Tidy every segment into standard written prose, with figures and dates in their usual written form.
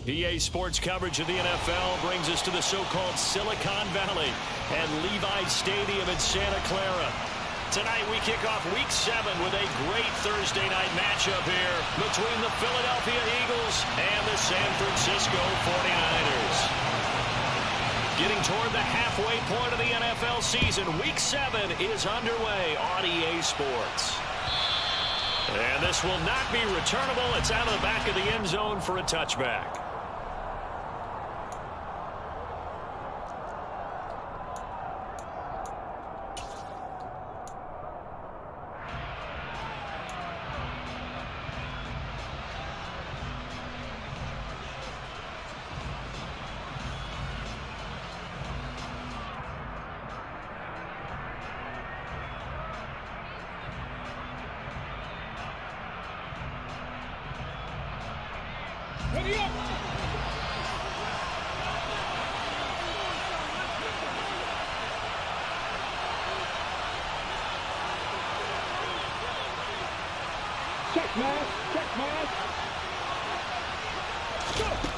EA Sports coverage of the NFL brings us to the so-called Silicon Valley and Levi's Stadium in Santa Clara. Tonight we kick off Week 7 with a great Thursday night matchup here between the Philadelphia Eagles and the San Francisco 49ers. Getting toward the halfway point of the NFL season, Week 7 is underway on EA Sports. And this will not be returnable. It's out of the back of the end zone for a touchback.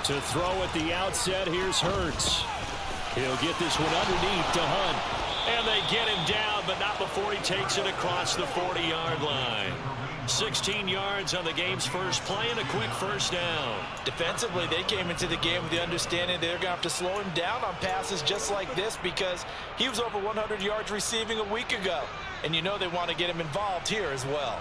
To throw at the outset, here's Hurts. He'll get this one underneath to Hunt. And they get him down, but not before he takes it across the 40-yard line. 16 yards on the game's first play and a quick first down. Defensively, they came into the game with the understanding they're going to have to slow him down on passes just like this because he was over 100 yards receiving a week ago. And you know they want to get him involved here as well.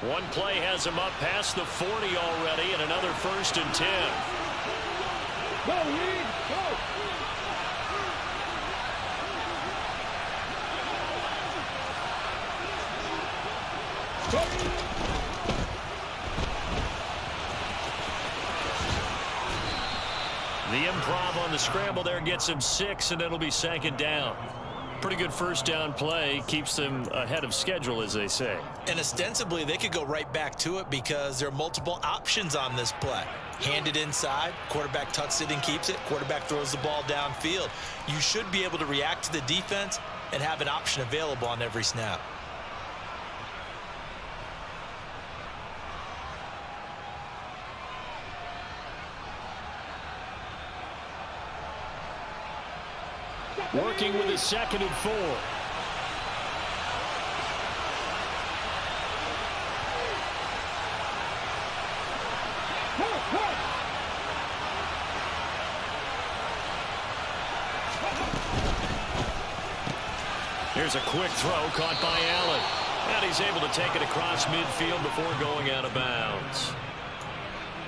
One play has him up past the 40 already, and another 1st and 10. Go, Reed, go! The improv on the scramble there gets him 6, and it'll be 2nd down. Pretty good first down play. Keeps them ahead of schedule, as they say. And ostensibly, they could go right back to it because there are multiple options on this play. Hand it inside, quarterback tucks it and keeps it, quarterback throws the ball downfield. You should be able to react to the defense and have an option available on every snap. Working with his 2nd and 4. Here's a quick throw caught by Allen. And he's able to take it across midfield before going out of bounds.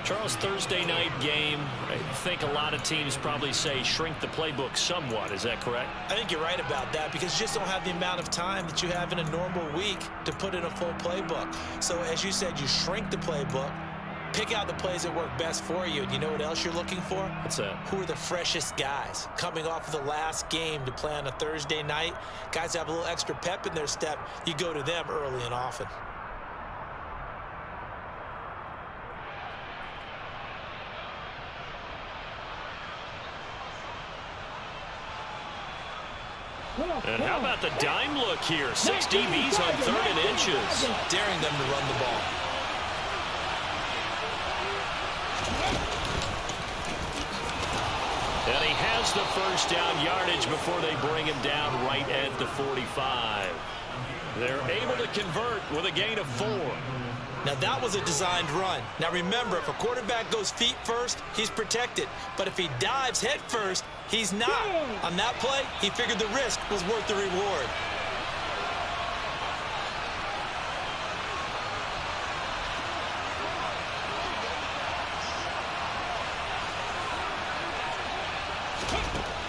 Charles, Thursday night game, I think a lot of teams probably say shrink the playbook somewhat. Is that correct? I think you're right about that because you just don't have the amount of time that you have in a normal week to put in a full playbook. So as you said, you shrink the playbook, pick out the plays that work best for you. And you know what else you're looking for? What's that? Who are the freshest guys coming off of the last game to play on a Thursday night? Guys have a little extra pep in their step. You go to them early and often. And how about the dime look here? 6 DBs on 3rd and inches. Daring them to run the ball. And he has the first down yardage before they bring him down right at the 45. They're able to convert with a gain of 4. Now that was a designed run. Now remember, if a quarterback goes feet first, he's protected. But if he dives head first, he's not. On that play, he figured the risk was worth the reward.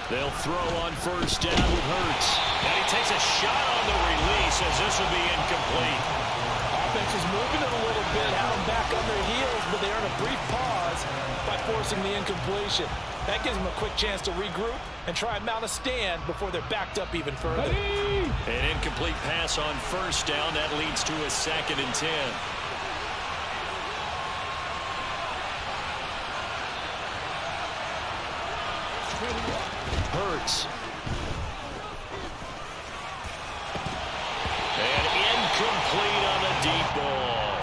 They'll throw on first down with Hurts. And he takes a shot on the release as this will be incomplete. Offense is moving it a little bit, had them back on their heels, but they're in a brief pause by forcing the incompletion. That gives them a quick chance to regroup and try and mount a stand before they're backed up even further. An incomplete pass on first down. That leads to a 2nd and 10. Hurts. And incomplete on the deep ball.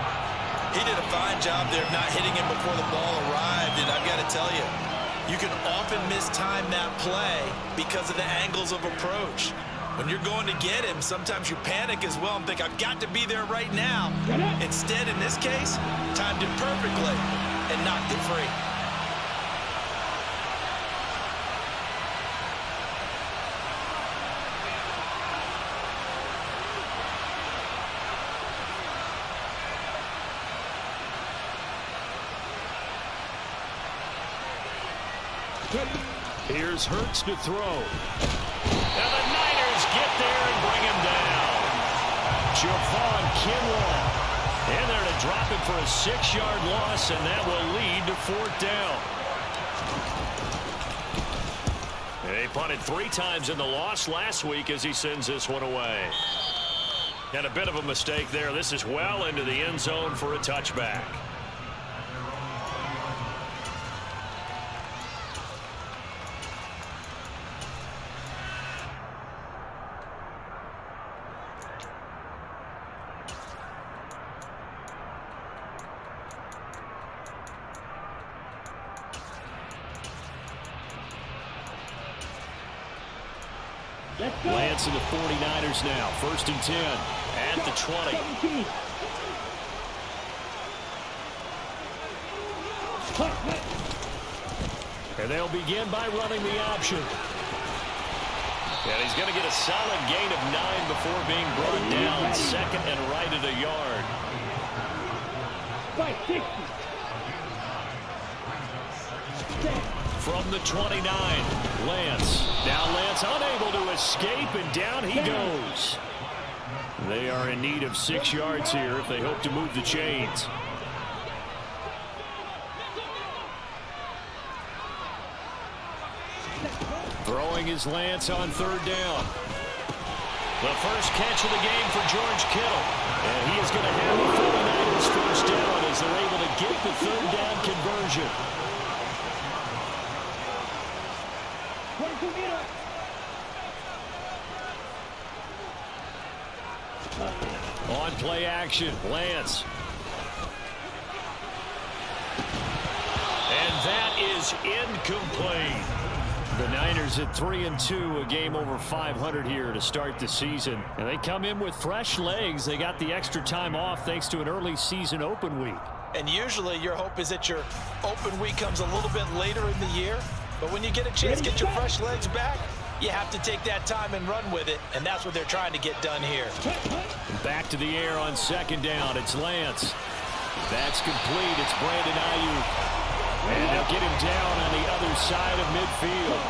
He did a fine job there of not hitting him before the ball arrived, and I've got to tell you, you can often mistime that play because of the angles of approach. When you're going to get him, sometimes you panic as well and think, I've got to be there right now. Instead, in this case, timed it perfectly and knocked it free. Here's Hurts to throw. And the Niners get there and bring him down. Javon Kinlaw in there to drop him for a 6-yard loss, and that will lead to 4th down. They punted 3 times in the loss last week as he sends this one away. And a bit of a mistake there. This is well into the end zone for a touchback. Lance and the 49ers now. 1st and 10 at the 20. And they'll begin by running the option. And he's going to get a solid gain of 9 before being brought down. 2nd and right at a yard. From the 29, Lance. Now Lance unable to escape, and down he goes. They are in need of 6 yards here if they hope to move the chains. Throwing is Lance on 3rd down. The first catch of the game for George Kittle. And he is going to have the 49ers 1st down as they're able to get the 3rd down conversion. On play action, Lance. And that is incomplete. The Niners at 3-2, a game over 500 here to start the season. And they come in with fresh legs. They got the extra time off thanks to an early season open week. And usually your hope is that your open week comes a little bit later in the year. But when you get a chance to get your fresh legs back, you have to take that time and run with it. And that's what they're trying to get done here. Back to the air on 2nd down. It's Lance. That's complete. It's Brandon Ayuk. And they'll get him down on the other side of midfield.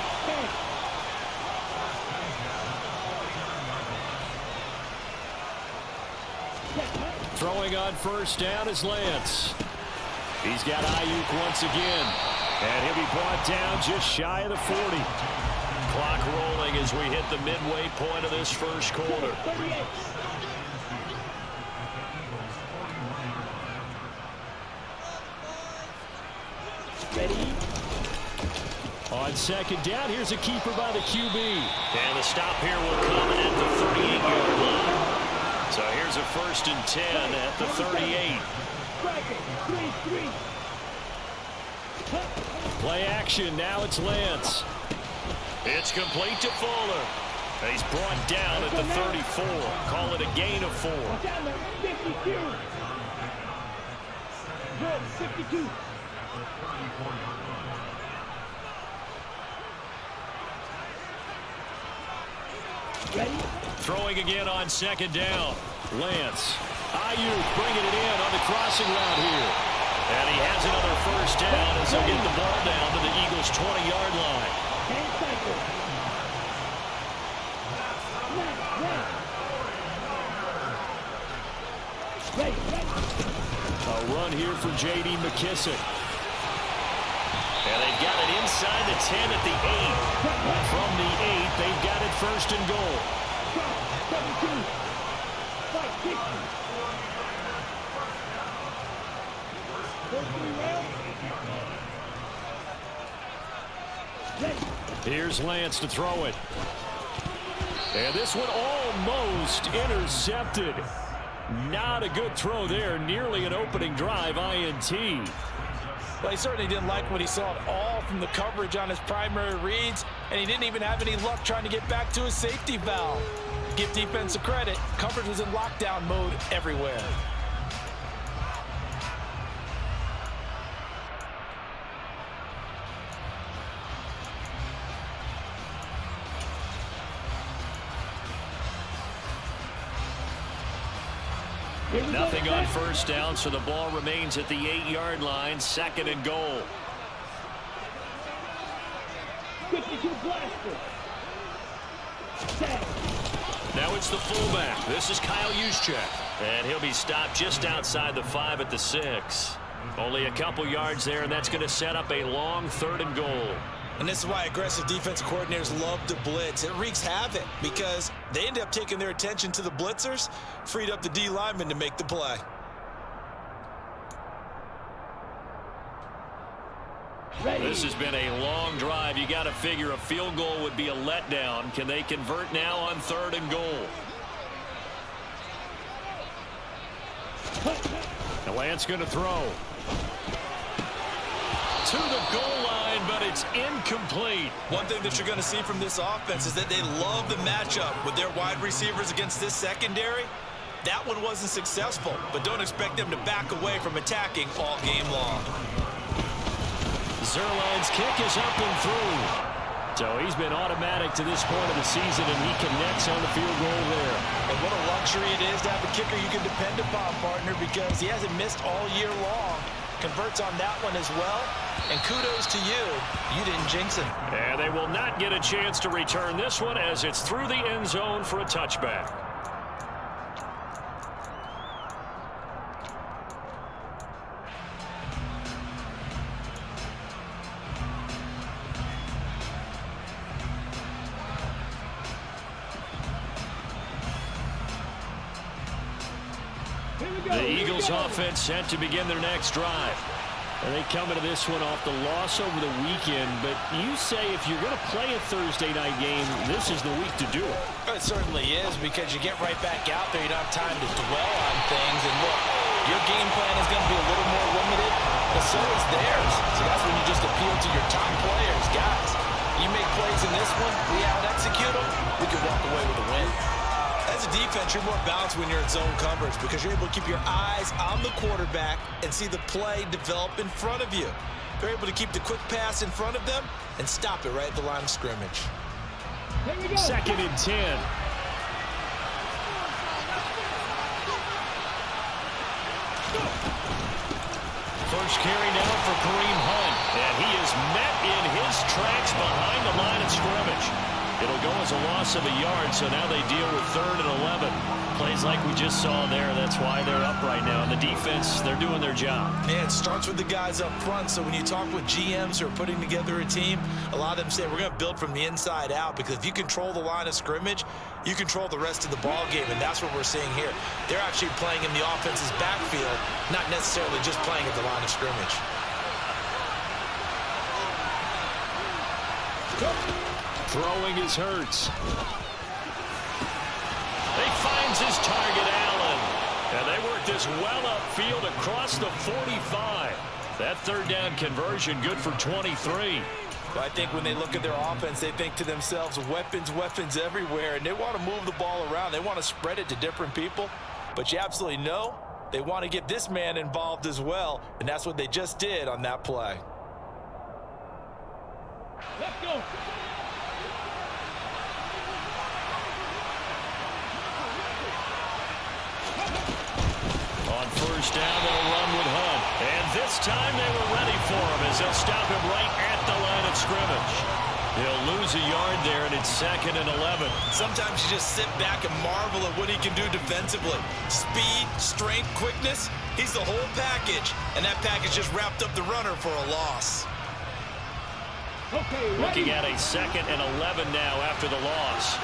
Throwing on 1st down is Lance. He's got Ayuk once again. And he'll be brought down just shy of the 40. Clock rolling as we hit the midway point of this 1st quarter. Ready? On 2nd down, here's a keeper by the QB. And the stop here will come at the 38-yard line. So here's a 1st and 10 at the 38. Play action, now it's Lance. It's complete to Fuller. He's brought down at the 34. Call it a gain of 4. 52. Ready? Throwing again on 2nd down. Lance. Ayuk bringing it in on the crossing route here. And he has another 1st down as they'll get the ball down to the Eagles' 20-yard line. A run here for J.D. McKissick. And they've got it inside the 10 at the 8. From the 8, they've got it 1st and goal. Here's Lance to throw it. And this one almost intercepted. Not a good throw there. Nearly an opening drive INT. Well, he certainly didn't like what he saw at all from the coverage on his primary reads, and he didn't even have any luck trying to get back to his safety valve. Give defense a credit. Coverage was in lockdown mode everywhere. Nothing on first down, so the ball remains at the 8-yard line. 2nd and goal. 52 blaster. Now it's the fullback. This is Kyle Juszczyk. And he'll be stopped just outside the 5 at the 6. Only a couple yards there, and that's going to set up a long 3rd and goal. And this is why aggressive defensive coordinators love to blitz. It wreaks havoc because they end up taking their attention to the blitzers, freed up the D lineman to make the play. Ready. This has been a long drive. You got to figure a field goal would be a letdown. Can they convert now on 3rd and goal? The Lance going to throw. To the goal line, but it's incomplete. One thing that you're going to see from this offense is that they love the matchup with their wide receivers against this secondary. That one wasn't successful, but don't expect them to back away from attacking all game long. Zerline's kick is up and through. So he's been automatic to this point of the season, and he connects on the field goal there. And what a luxury it is to have a kicker you can depend upon, partner, because he hasn't missed all year long. Converts on that one as well. And kudos to you. You didn't jinx him. And they will not get a chance to return this one as it's through the end zone for a touchback. The Eagles offense set to begin their next drive. And they come into this one off the loss over the weekend. But you say if you're going to play a Thursday night game, this is the week to do it. It certainly is, because you get right back out there. You don't have time to dwell on things. And look, your game plan is going to be a little more limited, but so is theirs. So that's when you just appeal to your top players. Guys, you make plays in this one, we out-execute them, we can walk away with a win. As a defense, you're more balanced when you're in zone coverage because you're able to keep your eyes on the quarterback and see the play develop in front of you. They're able to keep the quick pass in front of them and stop it right at the line of scrimmage. 2nd and 10. First carry now for Kareem Hunt. And he is met in his tracks behind the line of scrimmage. It'll go as a loss of a yard, so now they deal with 3rd and 11. Plays like we just saw there. That's why they're up right now. And the defense, they're doing their job. Yeah, it starts with the guys up front. So when you talk with GMs who are putting together a team, a lot of them say we're going to build from the inside out, because if you control the line of scrimmage, you control the rest of the ball game, and that's what we're seeing here. They're actually playing in the offense's backfield, not necessarily just playing at the line of scrimmage. Throwing is Hurts. He finds his target, Allen. And they work this well upfield across the 45. That 3rd down conversion good for 23. But I think when they look at their offense, they think to themselves, weapons, weapons everywhere. And they want to move the ball around. They want to spread it to different people. But you absolutely know they want to get this man involved as well. And that's what they just did on that play. Let's go. On first down, they'll run with Hunt. And this time they were ready for him as they'll stop him right at the line of scrimmage. He'll lose a yard there, and it's 2nd and 11. Sometimes you just sit back and marvel at what he can do defensively. Speed, strength, quickness, he's the whole package. And that package just wrapped up the runner for a loss. Okay, ready. Looking at a 2nd and 11 now after the loss.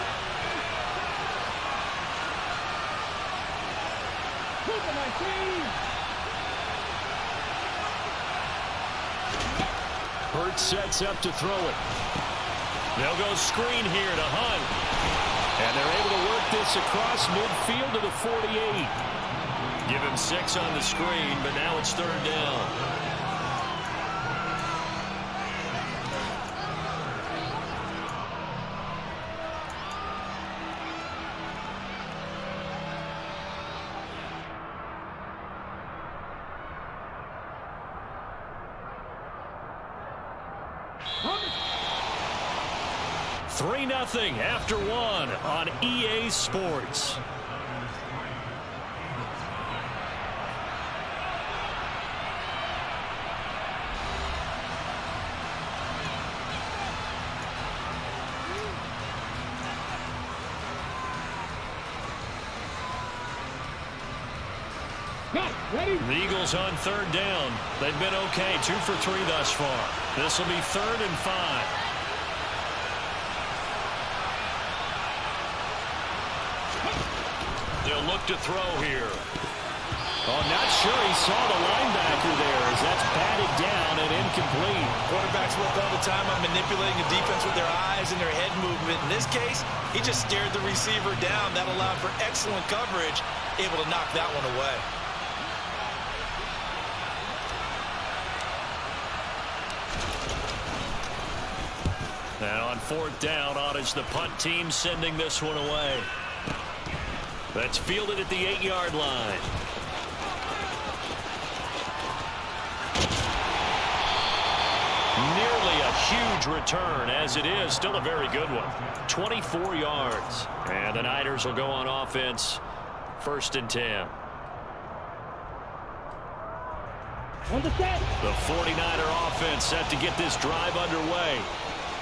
Hurts sets up to throw it. They'll go screen here to Hunt. And they're able to work this across midfield to the 48. Give him 6 on the screen, but now it's 3rd down. Three 0 after 1 on EA Sports. Ready? The Eagles on 3rd down. They've been okay, 2 for 3 thus far. This will be 3rd and 5. They'll look to throw here. Oh, not sure he saw the linebacker there as that's batted down and incomplete. Quarterbacks work all the time on manipulating the defense with their eyes and their head movement. In this case, he just stared the receiver down. That allowed for excellent coverage, able to knock that one away. And on 4th down, on is the punt team sending this one away. That's fielded at the 8-yard line. Nearly a huge return, as it is. Still a very good one. 24 yards. And the Niners will go on offense. 1st and 10. Understand? The 49er offense set to get this drive underway.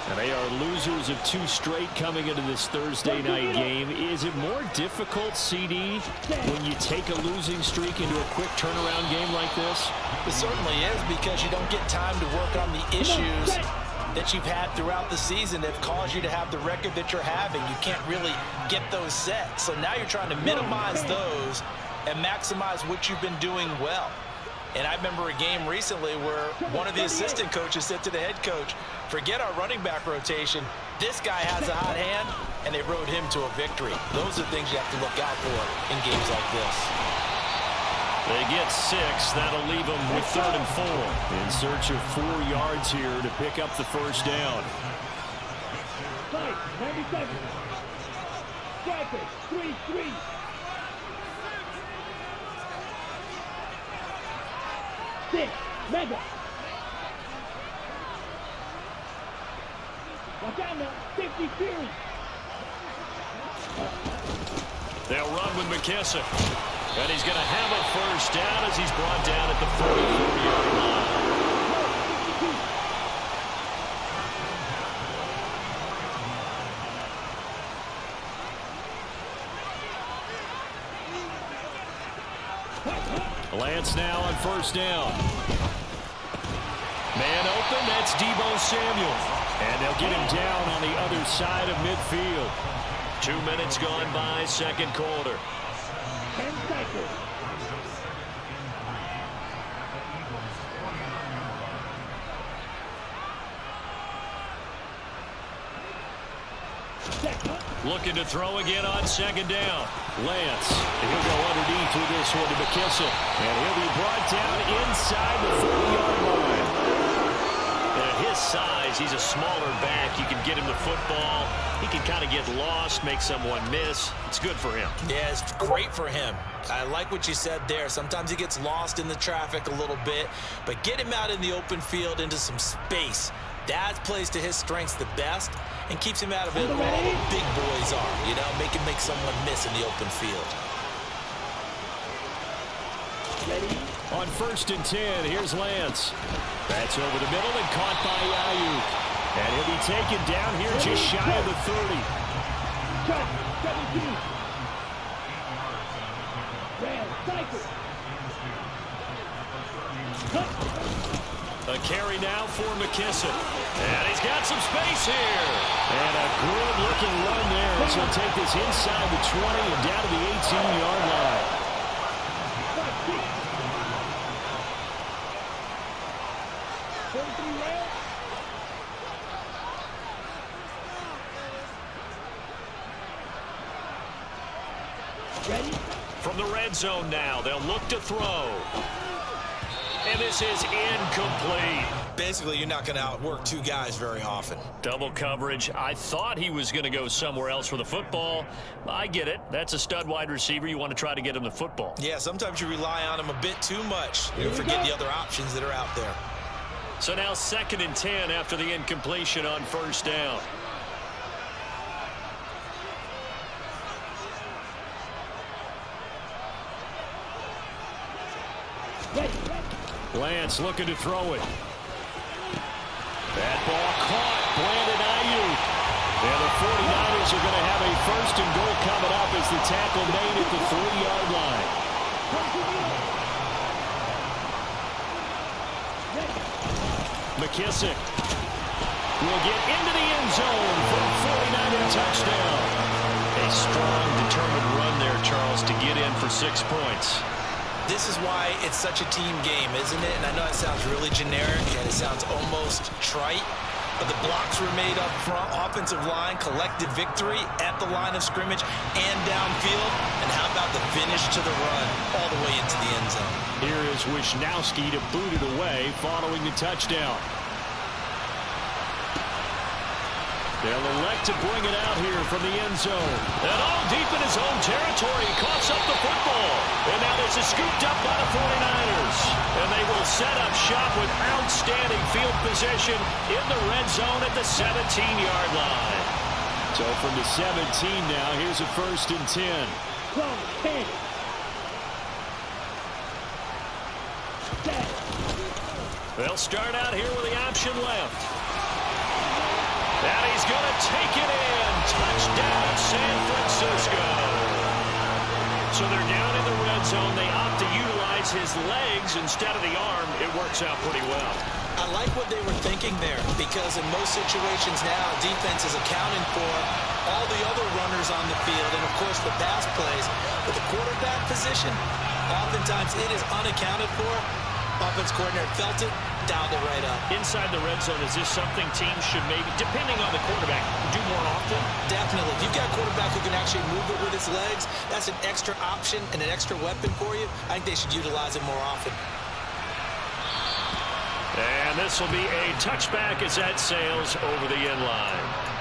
And they are losers of 2 straight coming into this Thursday night game. Is it more difficult, CD, when you take a losing streak into a quick turnaround game like this? It certainly is, because you don't get time to work on the issues that you've had throughout the season that have caused you to have the record that you're having. You can't really get those set. So now you're trying to minimize those and maximize what you've been doing well. And I remember a game recently where one of the assistant coaches said to the head coach, forget our running back rotation. This guy has a hot hand, and they rode him to a victory. Those are things you have to look out for in games like this. They get 6. That'll leave them with 3rd and 4. In search of 4 yards here to pick up the 1st down. 90 seconds. Strikers, 3-3. Mega. Watch out now. 50 Fury. They'll run with McKissick. And he's going to have a 1st down as he's brought down at the 44-yard line. Lance now on 1st down. Man open, that's Deebo Samuel. And they'll get him down on the other side of midfield. 2 minutes gone by, 2nd quarter. 10 seconds. Looking to throw again on 2nd down. Lance, he'll go underneath with this one to McKissick. And he'll be brought down inside the 40-yard line. At his size, he's a smaller back. You can get him the football. He can kind of get lost, make someone miss. It's good for him. Yeah, it's great for him. I like what you said there. Sometimes he gets lost in the traffic a little bit, but get him out in the open field into some space. That plays to his strengths the best and keeps him out of it where all the big boys are, you know, make someone miss in the open field. Ready? On 1st and 10, here's Lance. That's over the middle and caught by Ayuk. And he'll be taken down here just shy of the 30. Shot. 17. Ram. Cycle. A carry now for McKissick. And he's got some space here. And a good-looking run there as he'll take this inside the 20 and down to the 18-yard line. Ready? From the red zone now, they'll look to throw. And this is incomplete. Basically, you're not going to outwork two guys very often. Double coverage. I thought he was going to go somewhere else for the football. I get it. That's a stud wide receiver. You want to try to get him the football. Yeah, sometimes you rely on him a bit too much. You forget the other options that are out there. So now 2nd and 10 after the incompletion on 1st down. Lance looking to throw it. That ball caught. Brandon Ayuk. And the 49ers are going to have a 1st and goal coming up as the tackle made at the 3-yard line. McKissick will get into the end zone for a 49er touchdown. A strong, determined run there, Charles, to get in for 6 points. This is why it's such a team game, isn't it? And I know it sounds really generic and it sounds almost trite, but the blocks were made up front, offensive line, collective victory at the line of scrimmage and downfield. And how about the finish to the run all the way into the end zone? Here is Wisnowski to boot it away following the touchdown. They'll elect to bring it out here from the end zone. And all deep in his own territory. He coughs up the football. And now this is scooped up by the 49ers. And they will set up shop with outstanding field position in the red zone at the 17-yard line. So from the 17 now, here's a 1st and 10. 10. They'll start out here with the option left. And he's going to take it in. Touchdown, San Francisco. So they're down in the red zone. They opt to utilize his legs instead of the arm. It works out pretty well. I like what they were thinking there because in most situations now, defense is accounting for all the other runners on the field and, of course, the pass plays. But the quarterback position, oftentimes it is unaccounted for. Offense coordinator felt it, dialed it right up. Inside the red zone, is this something teams should maybe, depending on the quarterback, do more often? Definitely. If you've got a quarterback who can actually move it with his legs, that's an extra option and an extra weapon for you. I think they should utilize it more often. And this will be a touchback as that sails over the end line.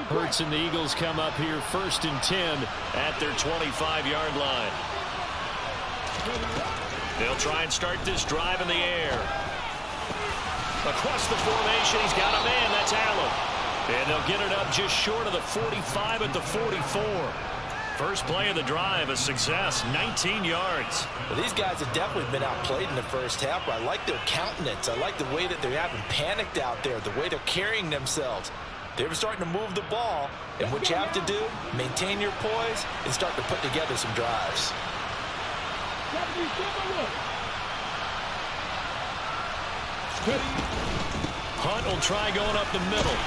Hurts and the Eagles come up here 1st and 10 at their 25-yard line. They'll try and start this drive in the air. Across the formation, he's got a man. That's Allen. And they'll get it up just short of the 45 at the 44. First play of the drive, a success, 19 yards. Well, these guys have definitely been outplayed in the first half. I like their countenance. I like the way that they haven't panicked out there, the way they're carrying themselves. They're starting to move the ball, and what you have to do, maintain your poise and start to put together some drives. Hunt will try going up the middle.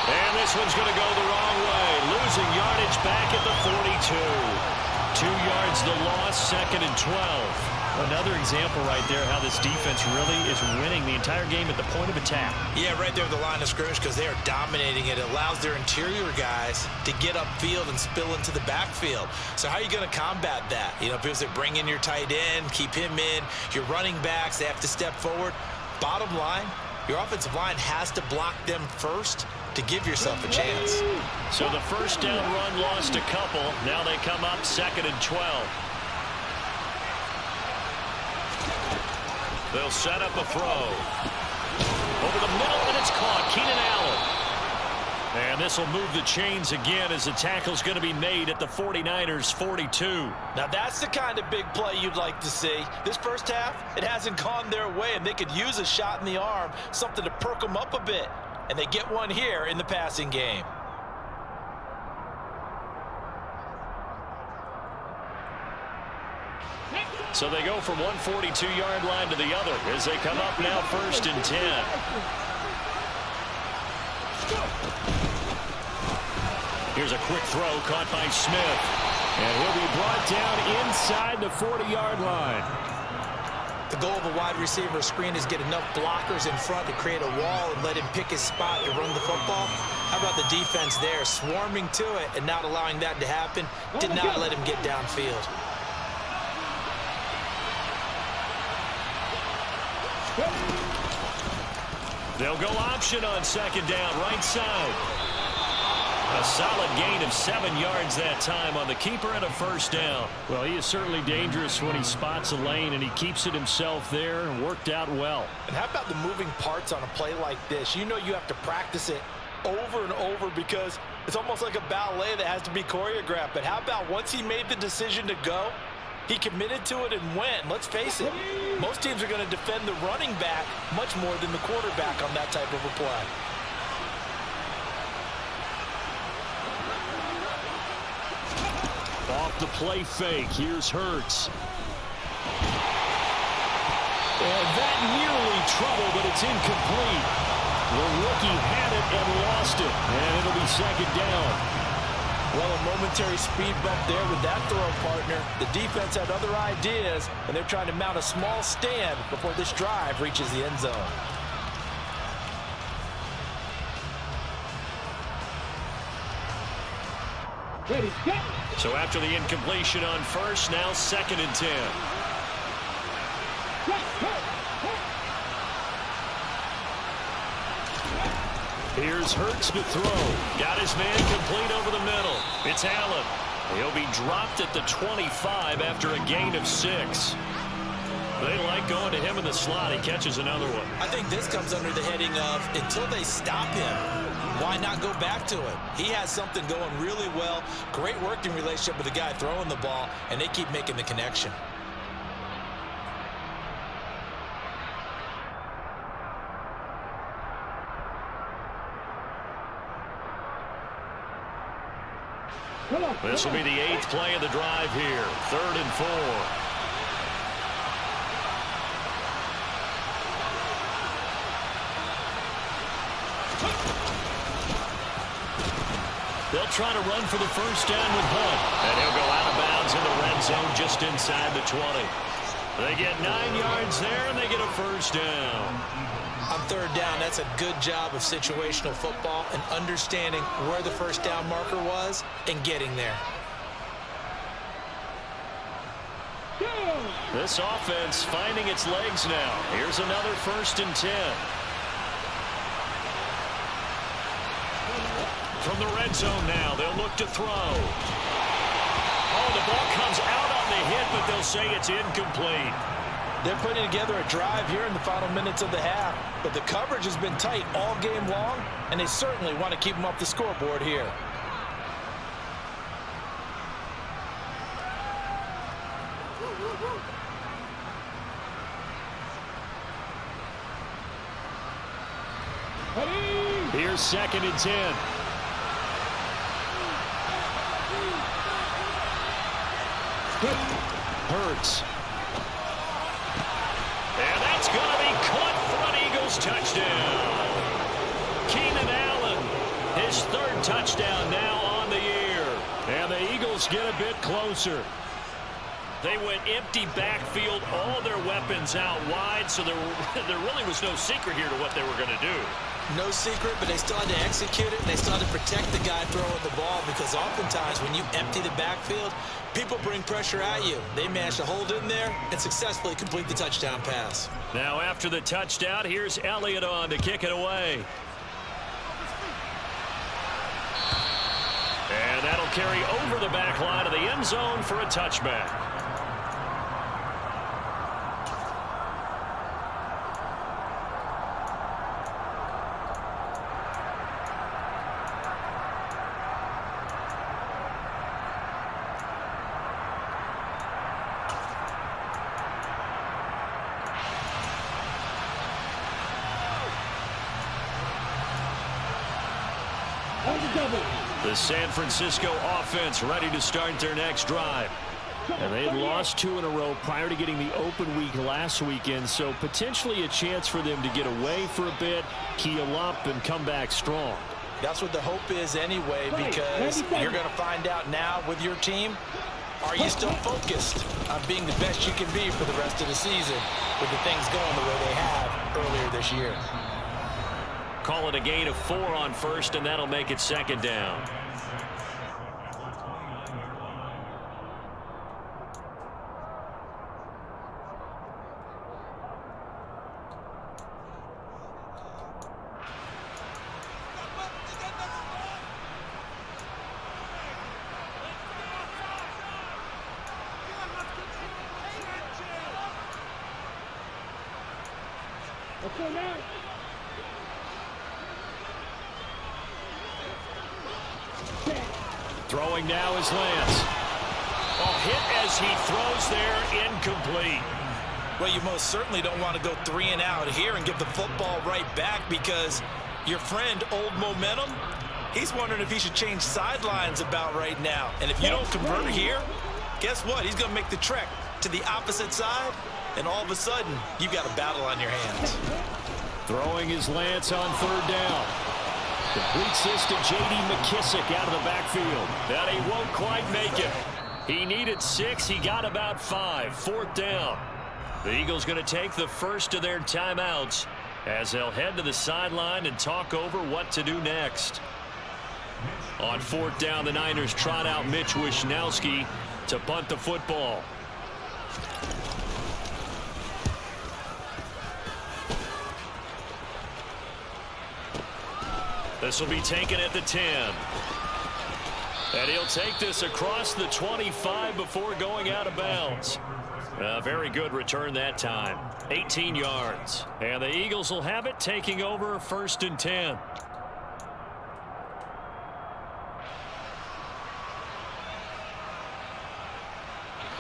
And this one's going to go the wrong way. Losing yardage back at the 42. 2 yards the loss, 2nd and 12. Another example right there how this defense really is winning the entire game at the point of attack. Yeah, right there at the line of scrimmage because they are dominating it. It allows their interior guys to get upfield and spill into the backfield. So how are you going to combat that? You know, because they bring in your tight end, keep him in. Your running backs, they have to step forward. Bottom line, your offensive line has to block them first to give yourself a chance. So the first down run lost a couple. Now they come up 2nd and 12. They'll set up a throw. Over the middle, and it's caught. Keenan Allen. And this will move the chains again as the tackle's going to be made at the 49ers' 42. Now that's the kind of big play you'd like to see. This first half, it hasn't gone their way, and they could use a shot in the arm, something to perk them up a bit. And they get one here in the passing game. So they go from one 42-yard line to the other as they come up now 1st and 10. Here's a quick throw caught by Smith. And he'll be brought down inside the 40-yard line. The goal of a wide receiver screen is get enough blockers in front to create a wall and let him pick his spot to run the football. How about the defense there, swarming to it and not allowing that to happen? Did not let him get downfield. They'll go option on second down, right side. A solid gain of 7 yards that time on the keeper and a first down. Well, he is certainly dangerous when he spots a lane, and he keeps it himself there and worked out well. And how about the moving parts on a play like this? You know you have to practice it over and over because it's almost like a ballet that has to be choreographed. But how about once he made the decision to go, he committed to it and went. Let's face it, most teams are going to defend the running back much more than the quarterback on that type of a play. Off the play fake, here's Hurts. And that nearly trouble, but it's incomplete. The rookie had it and lost it, and it'll be second down. Well, a momentary speed bump there with that throw, partner. The defense had other ideas, and they're trying to mount a small stand before this drive reaches the end zone. Ready, set. So after the incompletion on first, now second and 10. Here's Hurts to throw. Got his man complete over the middle. It's Allen. He'll be dropped at the 25 after a gain of 6. They like going to him in the slot. He catches another one. I think this comes under the heading of until they stop him, why not go back to it? He has something going really well. Great working relationship with the guy throwing the ball, and they keep making the connection. This will be the 8th play of the drive here. 3rd and 4. They'll try to run for the first down with Hunt. And he'll go out of bounds in the red zone just inside the 20. They get 9 yards there, and they get a first down. On 3rd down, that's a good job of situational football and understanding where the first down marker was and getting there. This offense finding its legs now. Here's another 1st and 10. From the red zone now, they'll look to throw. Oh, the ball comes out on the hit, but they'll say it's incomplete. They're putting together a drive here in the final minutes of the half, but the coverage has been tight all game long, and they certainly want to keep them off the scoreboard here. Here's 2nd and 10. Hurts. And that's going to be caught for an Eagles touchdown. Keenan Allen, his 3rd touchdown now on the year. And the Eagles get a bit closer. They went empty backfield, all their weapons out wide, so there really was no secret here to what they were going to do. No secret, but they still had to execute it, and they still had to protect the guy throwing the ball because oftentimes when you empty the backfield, people bring pressure at you. They managed to hold in there and successfully complete the touchdown pass. Now after the touchdown, here's Elliott on to kick it away. And that'll carry over the back line of the end zone for a touchback. The San Francisco offense ready to start their next drive. And they had lost 2 in a row prior to getting the open week last weekend, so potentially a chance for them to get away for a bit, keel up, and come back strong. That's what the hope is anyway, because you're going to find out now with your team, are you still focused on being the best you can be for the rest of the season with the things going the way they have earlier this year? Call it a gain of 4 on first, and that'll make it second down. Okay, now. Throwing now is Lance. Oh, hit as he throws there, incomplete. Well, you most certainly don't want to go 3 and out here and give the football right back, because your friend, Old Momentum, he's wondering if he should change sidelines about right now. And if you don't convert here, guess what? He's going to make the trek to the opposite side, and all of a sudden, you've got a battle on your hands. Throwing is Lance on third down. Completes this to J.D. McKissick out of the backfield. That he won't quite make it. He needed 6. He got about 5. Fourth down. The Eagles going to take the first of their timeouts as they'll head to the sideline and talk over what to do next. On fourth down, the Niners trot out Mitch Wishnowski to punt the football. This will be taken at the 10. And he'll take this across the 25 before going out of bounds. A very good return that time. 18 yards. And the Eagles will have it, taking over first and 10.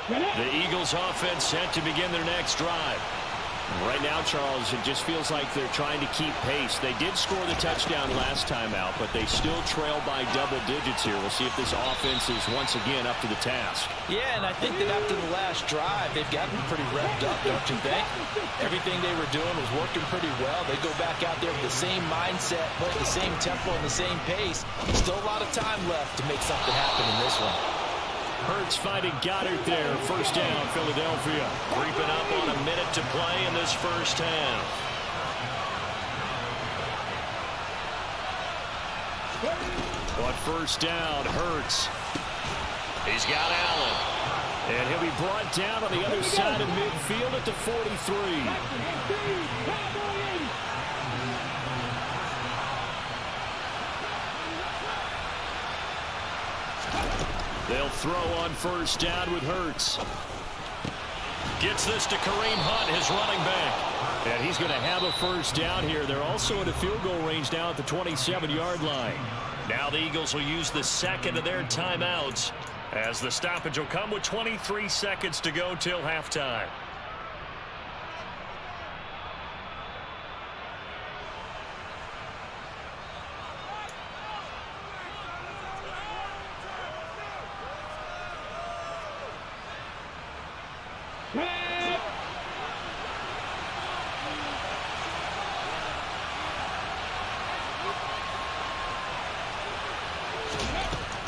The Eagles offense set to begin their next drive. Right now, Charles, it just feels like they're trying to keep pace. They did score the touchdown last time out, but they still trail by double digits here. We'll see if this offense is once again up to the task. Yeah, and I think that after the last drive, they've gotten pretty revved up, don't you think? Everything they were doing was working pretty well. They go back out there with the same mindset, play at the same tempo and the same pace. Still a lot of time left to make something happen in this one. Hurts fighting Goddard there. First down, Philadelphia. Creeping up on a minute to play in this first half. On first down, Hurts. He's got Allen. And he'll be brought down on the other side of midfield at the 43. They'll throw on first down with Hurts. Gets this to Kareem Hunt, his running back. And he's going to have a first down here. They're also at a field goal range now at the 27-yard line. Now the Eagles will use the second of their timeouts, as the stoppage will come with 23 seconds to go till halftime.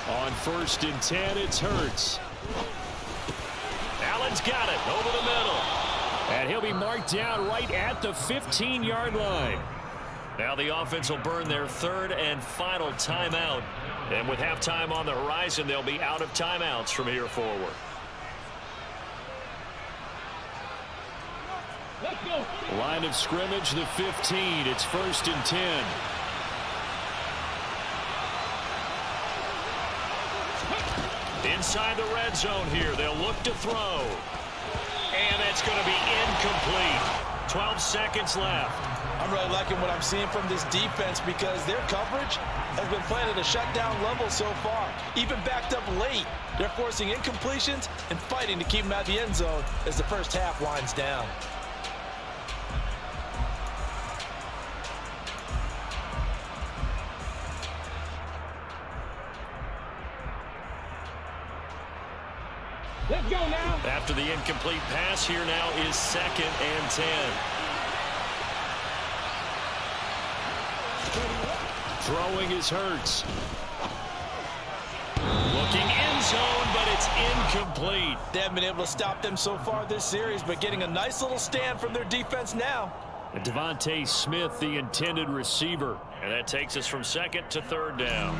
On first and 10, it's Hurts. Allen's got it over the middle. And he'll be marked down right at the 15-yard line. Now the offense will burn their third and final timeout. And with halftime on the horizon, they'll be out of timeouts from here forward. Let's go. Line of scrimmage, the 15. It's first and 10. Inside the red zone here. They'll look to throw. And it's going to be incomplete. 12 seconds left. I'm really liking what I'm seeing from this defense, because their coverage has been playing at a shutdown level so far. Even backed up late, they're forcing incompletions and fighting to keep them out of the end zone as the first half winds down. Let's go now. After the incomplete pass, here now is second and 10. Throwing is Hurts. Looking end zone, but it's incomplete. They haven't been able to stop them so far this series, but getting a nice little stand from their defense now. And Devontae Smith, the intended receiver. And that takes us from second to third down.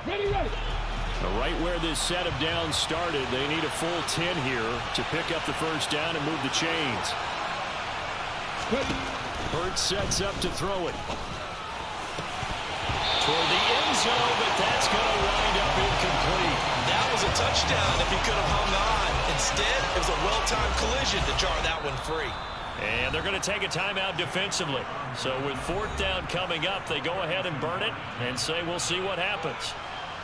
Ready. Right where this set of downs started, they need a full 10 here to pick up the first down and move the chains. Hurts sets up to throw it. Toward the end zone, but that's going to wind up incomplete. That was a touchdown if he could have hung on. Instead, it was a well-timed collision to jar that one free. And they're going to take a timeout defensively. So with fourth down coming up, they go ahead and burn it and say we'll see what happens.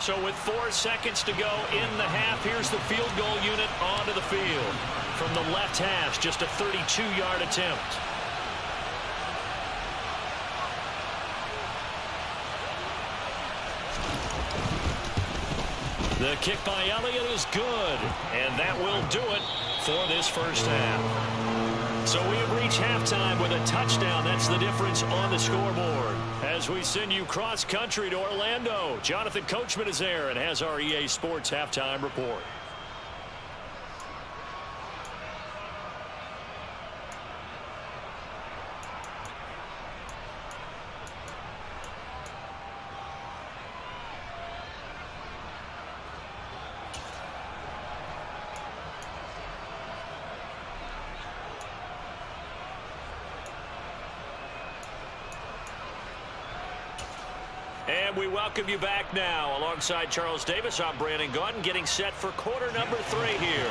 So with 4 seconds to go in the half, here's the field goal unit onto the field. From the left hash, just a 32-yard attempt. The kick by Elliott is good, and that will do it for this first half. So we have reached halftime with a touchdown. That's the difference on the scoreboard. As we send you cross-country to Orlando, Jonathan Coachman is there and has our EA Sports halftime report. And we welcome you back now. Alongside Charles Davis, I'm Brandon Gaudin, getting set for quarter number 3 here.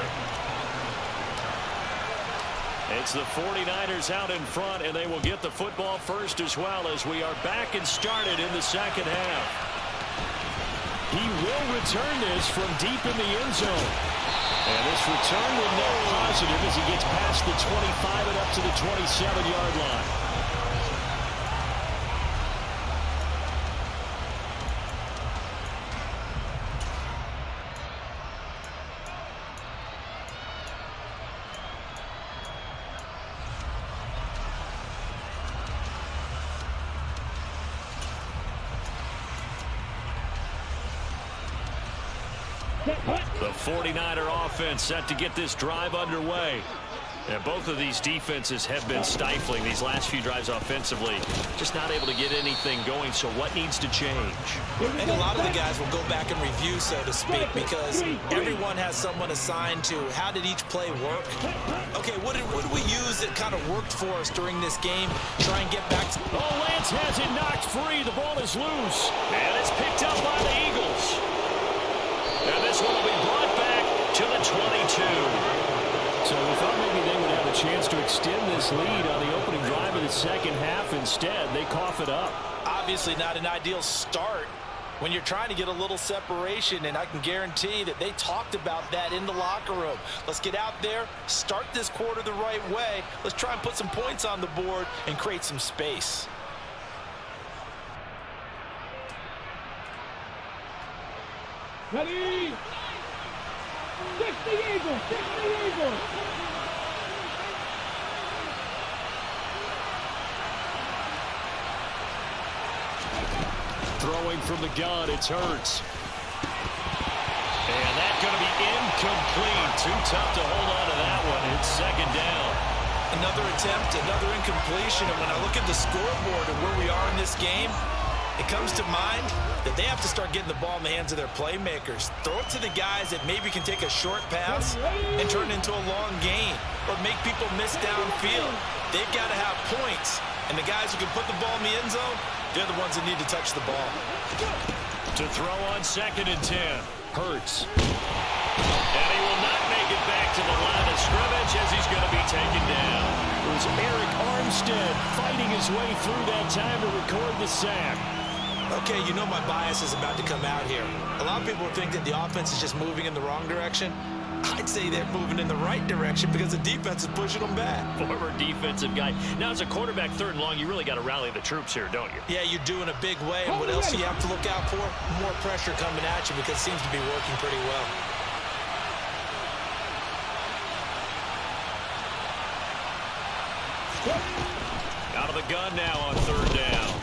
It's the 49ers out in front, and they will get the football first as well as we are back and started in the second half. He will return this from deep in the end zone. And this return will net positive as he gets past the 25 and up to the 27-yard line. The 49er offense set to get this drive underway. And both of these defenses have been stifling these last few drives offensively. Just not able to get anything going, so what needs to change? And a lot of the guys will go back and review, so to speak, because everyone has someone assigned to how did each play work. Okay, what did we use that kind of worked for us during this game? Try and get back to... Oh, Lance has it knocked free. The ball is loose. And it's picked up by the Eagles. And this one will be brought back to the 22. So we thought maybe they would have a chance to extend this lead on the opening drive of the second half. Instead, they cough it up. Obviously not an ideal start when you're trying to get a little separation, and I can guarantee that they talked about that in the locker room. Let's get out there, start this quarter the right way. Let's try and put some points on the board and create some space. Ready. 60 Eagles, 60 Eagles. Throwing from the gun, it's Hurts. And that's going to be incomplete. Too tough to hold on to that one. It's second down. Another attempt, another incompletion, and when I look at the scoreboard and where we are in this game, it comes to mind that they have to start getting the ball in the hands of their playmakers. Throw it to the guys that maybe can take a short pass and turn it into a long gain or make people miss downfield. They've got to have points, and the guys who can put the ball in the end zone, they're the ones that need to touch the ball. To throw on 2nd and 10. Hurts. And he will not make it back to the line of scrimmage as he's going to be taken down. It was Eric Armstead fighting his way through that time to record the sack. Okay, my bias is about to come out here. A lot of people think that the offense is just moving in the wrong direction. I'd say they're moving in the right direction because the defense is pushing them back. Former defensive guy. Now, as a quarterback, 3rd and long, you really got to rally the troops here, don't you? Yeah, you're doing a big way. And what else do you have to look out for? More pressure coming at you because it seems to be working pretty well. Out of the gun now on 3rd down.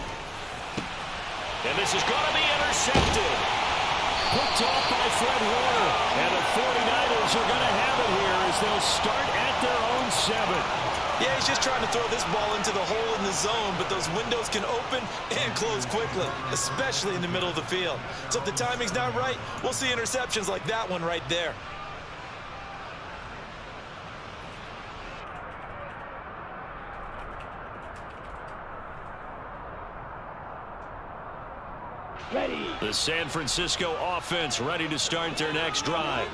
And this is going to be intercepted. Picked off by Fred Warner. And the 49ers are going to have it here as they'll start at their own 7. Yeah, he's just trying to throw this ball into the hole in the zone, but those windows can open and close quickly, especially in the middle of the field. So if the timing's not right, we'll see interceptions like that one right there. Ready. The San Francisco offense ready to start their next drive.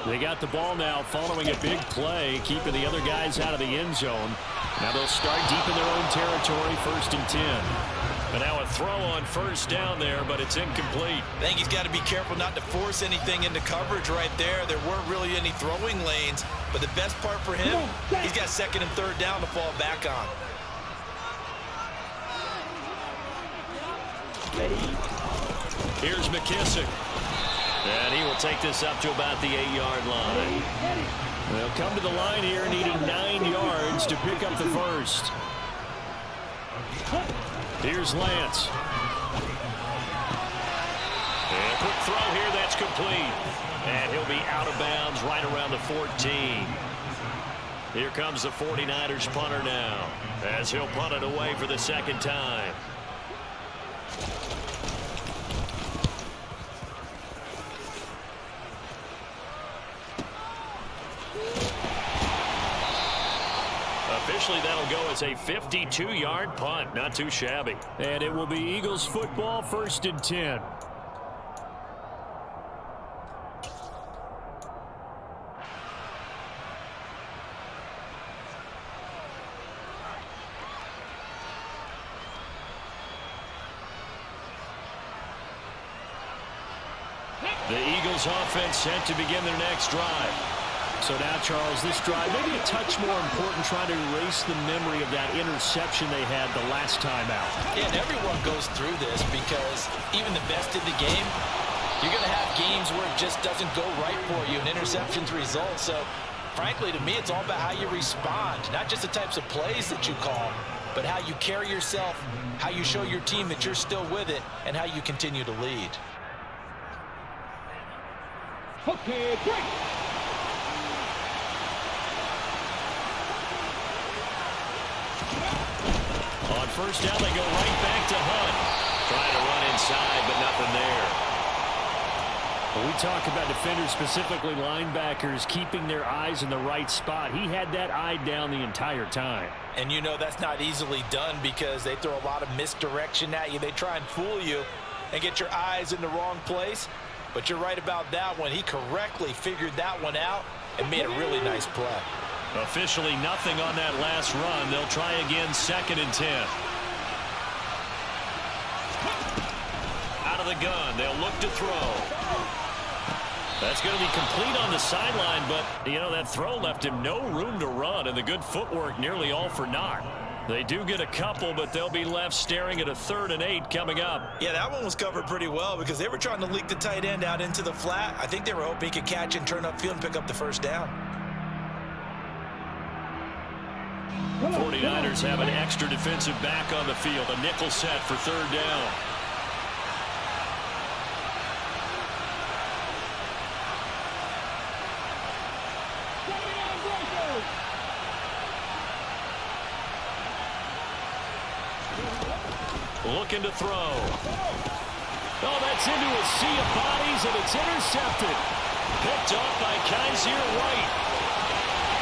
They got the ball now following a big play, keeping the other guys out of the end zone. Now they'll start deep in their own territory, 1st and 10. And now a throw on 1st down there, but it's incomplete. I think he's got to be careful not to force anything into coverage right there. There weren't really any throwing lanes, but the best part for him, he's got 2nd and 3rd down to fall back on. Ready. Here's McKissick. And he will take this up to about the 8-yard line. They'll come to the line here needing 9 yards to pick up the 1st. Here's Lance. And a quick throw here, that's complete. And he'll be out of bounds right around the 14. Here comes the 49ers punter now, as he'll punt it away for the 2nd time. Officially, that'll go as a 52-yard punt. Not too shabby. And it will be Eagles football, 1st and 10. The Eagles offense set to begin their next drive. So now, Charles, this drive maybe a touch more important, trying to erase the memory of that interception they had the last time out. Yeah, and everyone goes through this because even the best in the game, you're going to have games where it just doesn't go right for you and interceptions result. So, frankly, to me, it's all about how you respond, not just the types of plays that you call, but how you carry yourself, how you show your team that you're still with it, and how you continue to lead. Okay, break. On 1st down, they go right back to Hunt. Trying to run inside, but nothing there. When we talk about defenders, specifically linebackers, keeping their eyes in the right spot, he had that eye down the entire time. And you know that's not easily done because they throw a lot of misdirection at you. They try and fool you and get your eyes in the wrong place. But you're right about that one. He correctly figured that one out and made a really nice play. Officially nothing on that last run. They'll try again, 2nd and 10. Out of the gun. They'll look to throw. That's going to be complete on the sideline, but, you know, that throw left him no room to run, and the good footwork nearly all for naught. They do get a couple, but they'll be left staring at a 3rd and 8 coming up. Yeah, that one was covered pretty well because they were trying to leak the tight end out into the flat. I think they were hoping he could catch and turn upfield and pick up the 1st down. 49ers have an extra defensive back on the field. A nickel set for 3rd down. Looking to throw. Oh, that's into a sea of bodies, and it's intercepted. Picked off by Kaiser White.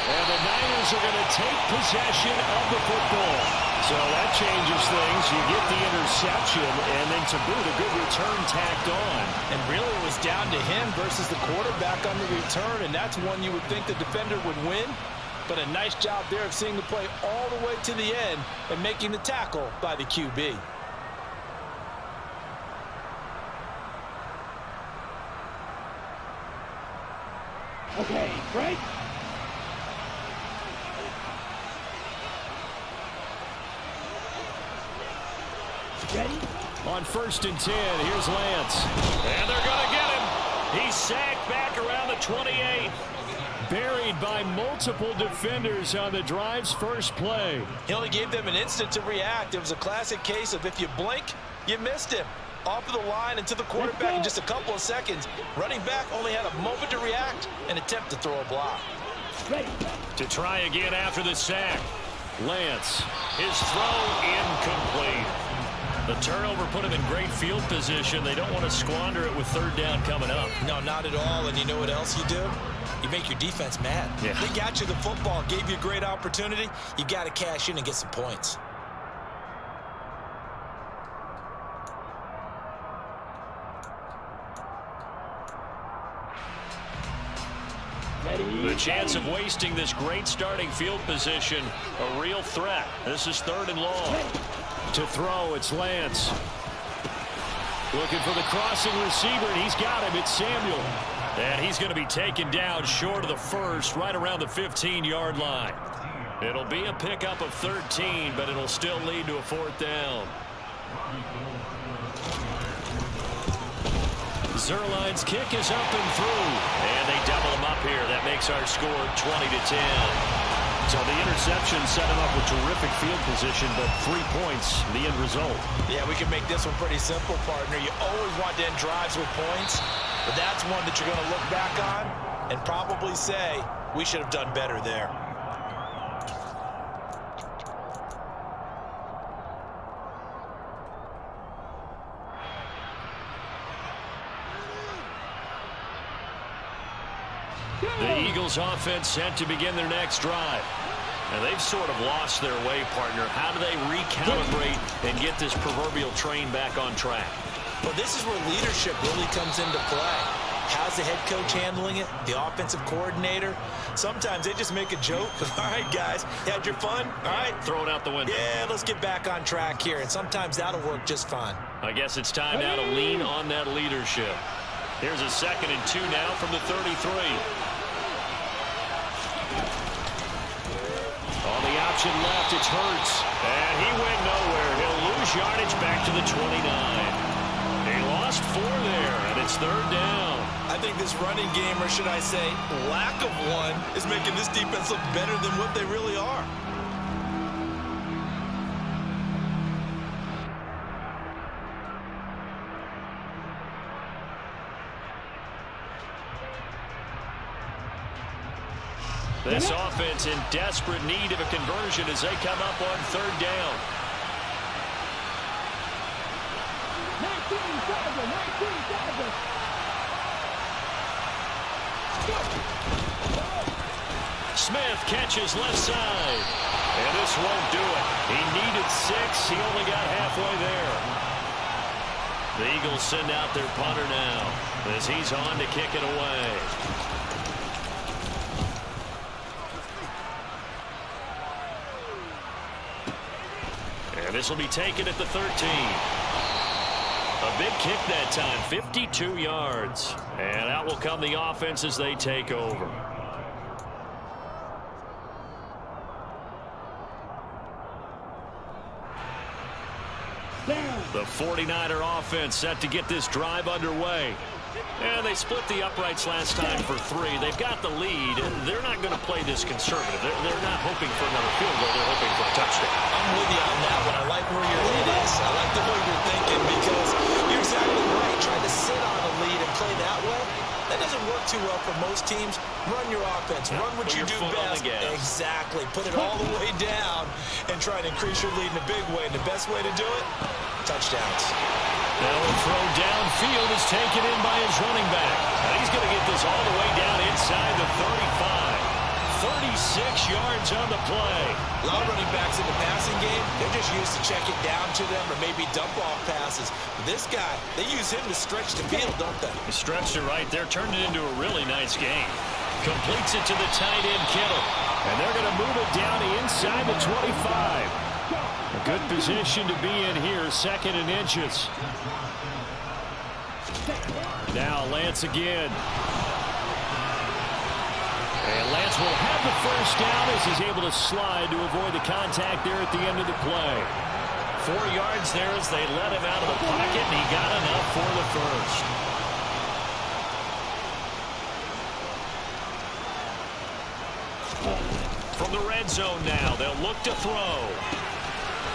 And the Niners are going to take possession of the football. So that changes things. You get the interception, and then to boot, a good return tacked on. And really it was down to him versus the quarterback on the return, and that's one you would think the defender would win. But a nice job there of seeing the play all the way to the end and making the tackle by the QB. Okay, break. Ready? On 1st and 10, here's Lance. And they're going to get him. He's sacked back around the 28. Buried by multiple defenders on the drive's first play. He only gave them an instant to react. It was a classic case of if you blink, you missed him. Off of the line and to the quarterback in just a couple of seconds. Running back only had a moment to react and attempt to throw a block. Ready. To try again after the sack. Lance, his throw incomplete. The turnover put him in great field position. They don't want to squander it with 3rd down coming up. No, not at all. And you know what else you do? You make your defense mad. Yeah. They got you the football, gave you a great opportunity. You got to cash in and get some points. The chance of wasting this great starting field position, a real threat. This is 3rd and long. To throw, it's Lance. Looking for the crossing receiver, and he's got him. It's Samuel. And he's going to be taken down short of the first, right around the 15-yard line. It'll be a pickup of 13, but it'll still lead to a 4th down. Zerline's kick is up and through. And they double him up here. That makes our score 20-10. So the interception set him up with terrific field position, but 3 points, the end result. Yeah, we can make this one pretty simple, partner. You always want to end drives with points, but that's one that you're going to look back on and probably say, we should have done better there. The Eagles offense set to begin their next drive. And they've sort of lost their way, partner. How do they recalibrate and get this proverbial train back on track? Well, this is where leadership really comes into play. How's the head coach handling it? The offensive coordinator? Sometimes they just make a joke. All right, guys, you had your fun? All right. Throw it out the window. Yeah, let's get back on track here. And sometimes that'll work just fine. I guess it's time now to lean on that leadership. Here's a 2nd and 2 now from the 33. On the option left, it's Hurts. And he went nowhere. He'll lose yardage back to the 29. He lost 4 there, and it's 3rd down. I think this running game, or should I say lack of one, is making this defense look better than what they really are. This offense in desperate need of a conversion as they come up on 3rd down. 19-7. Smith catches left side. And this won't do it. He needed 6. He only got halfway there. The Eagles send out their punter now as he's on to kick it away. And this will be taken at the 13. A big kick that time, 52 yards. And out will come the offense as they take over. The 49er offense set to get this drive underway. And they split the uprights last time for 3. They've got the lead. They're not going to play this conservative. They're not hoping for another field goal. They're hoping for a touchdown. I'm with you on that one. I like where your lead is. I like the way you're thinking because you're exactly right. Trying to sit on a lead and play that way, that doesn't work too well for most teams. Run your offense. Run what you do best. Exactly. Put it all the way down and try to increase your lead in a big way. And the best way to do it, touchdowns. Now a throw downfield is taken in by his running back. And he's going to get this all the way down inside the 35. 36 yards on the play. A lot of running backs in the passing game, they're just used to check it down to them or maybe dump off passes. But this guy, they use him to stretch the field, don't they? He stretched it right there, turned it into a really nice game. Completes it to the tight end, Kittle. And they're going to move it down inside the 25. A good position to be in here, 2nd and inches. Now Lance again. And Lance will have the first down as he's able to slide to avoid the contact there at the end of the play. 4 yards there as they let him out of the pocket, and he got enough for the first. From the red zone now, they'll look to throw.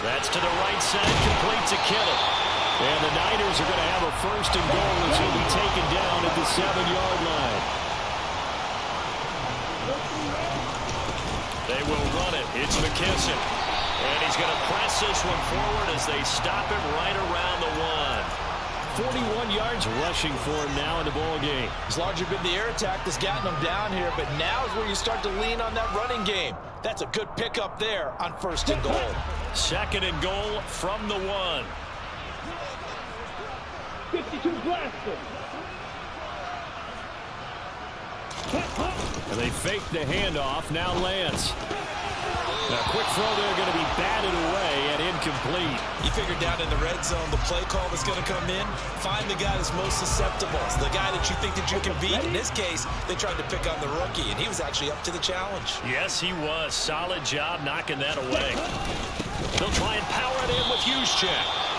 That's to the right side, complete to Kittle. And the Niners are going to have a first and goal as he'll be taken down at the 7-yard line. They will run it. It's McKissick. And he's going to press this one forward as they stop him right around the 1. 41 yards rushing for him now in the ball game. It's largely been the air attack that's gotten him down here, but now is where you start to lean on that running game. That's a good pickup there on first and goal. Second and goal from the 1. 52 blaster. And they fake the handoff. Now Lance. Now, quick throw there going to be batted away and incomplete. You figured down in the red zone, the play call was going to come in. Find the guy that's most susceptible, the guy that you think that you can beat. In this case, they tried to pick on the rookie, and he was actually up to the challenge. Yes, he was. Solid job knocking that away. They'll try and power it in with Juszczyk.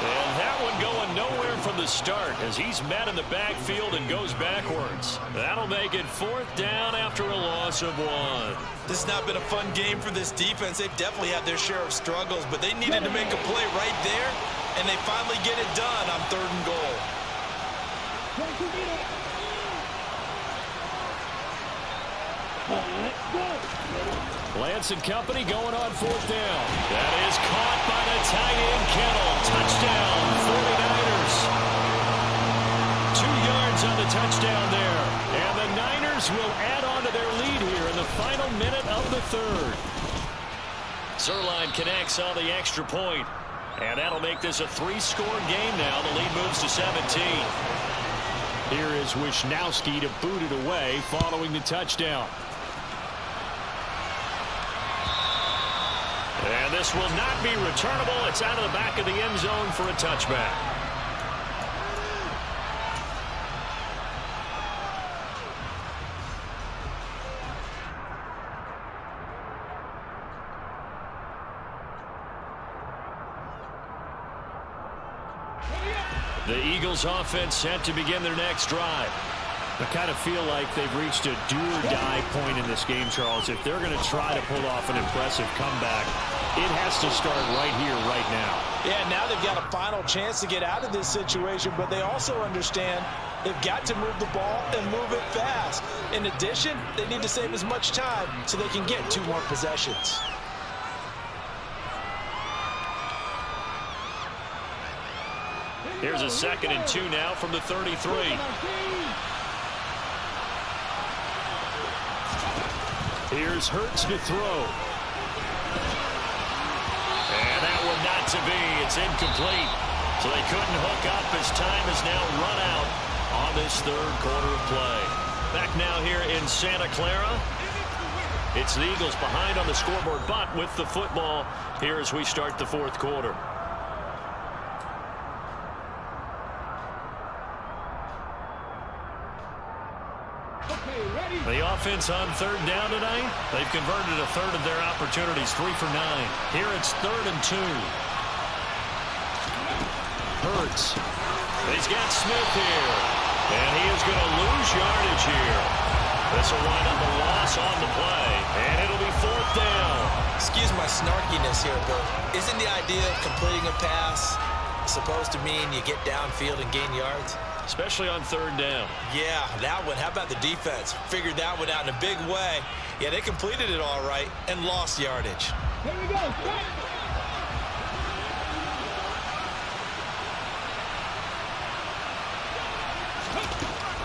And that one going nowhere from the start as he's met in the backfield and goes backwards. That'll make it 4th down after a loss of 1. This has not been a fun game for this defense. They've definitely had their share of struggles, but they needed to make a play right there, and they finally get it done on 3rd and goal. Lance and company going on 4th down. That is caught by the tight end Kittle. Touchdown, 49ers. 2 yards on the touchdown there. And the Niners will add on to their lead here in the final minute of the 3rd. Zerline connects on the extra point. And that'll make this a 3-score game now. The lead moves to 17. Here is Wisnowski to boot it away following the touchdown. And this will not be returnable. It's out of the back of the end zone for a touchback. The Eagles offense set to begin their next drive. I kind of feel like they've reached a do-or-die point in this game, Charles. If they're going to try to pull off an impressive comeback, it has to start right here, right now. Yeah, now they've got a final chance to get out of this situation, but they also understand they've got to move the ball and move it fast. In addition, they need to save as much time so they can get 2 more possessions. Here's a 2nd and 2 now from the 33. Here's Hurts to throw. And that one not to be. It's incomplete. So they couldn't hook up as time is now run out on this 3rd quarter of play. Back now here in Santa Clara. It's the Eagles behind on the scoreboard, but with the football here as we start the 4th quarter. The offense on 3rd down tonight. They've converted a 1/3 of their opportunities, 3 for 9. Here it's 3rd and 2. Hurts. He's got Smith here. And he is going to lose yardage here. This will wind up a loss on the play. And it'll be 4th down. Excuse my snarkiness here, but isn't the idea of completing a pass supposed to mean you get downfield and gain yards? Especially on 3rd down. Yeah, that one. How about the defense? Figured that one out in a big way. Yeah, they completed it all right and lost yardage. Here we go.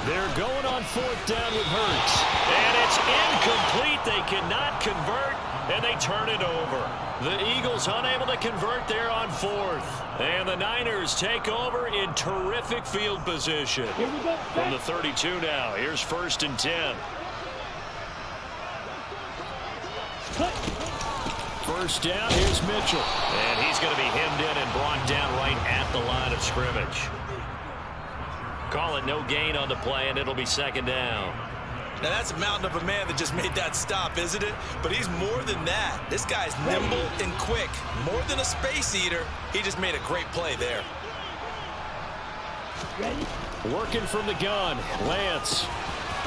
They're going on 4th down with Hurts. And it's incomplete. They cannot convert, and they turn it over. The Eagles unable to convert there on 4th. And the Niners take over in terrific field position. Here we go. From the 32 now. Here's 1st and 10. First down, here's Mitchell. And he's going to be hemmed in and brought down right at the line of scrimmage. Call it no gain on the play, and it'll be 2nd down. Now, that's a mountain of a man that just made that stop, isn't it? But he's more than that. This guy's nimble and quick. More than a space eater. He just made a great play there. Working from the gun, Lance.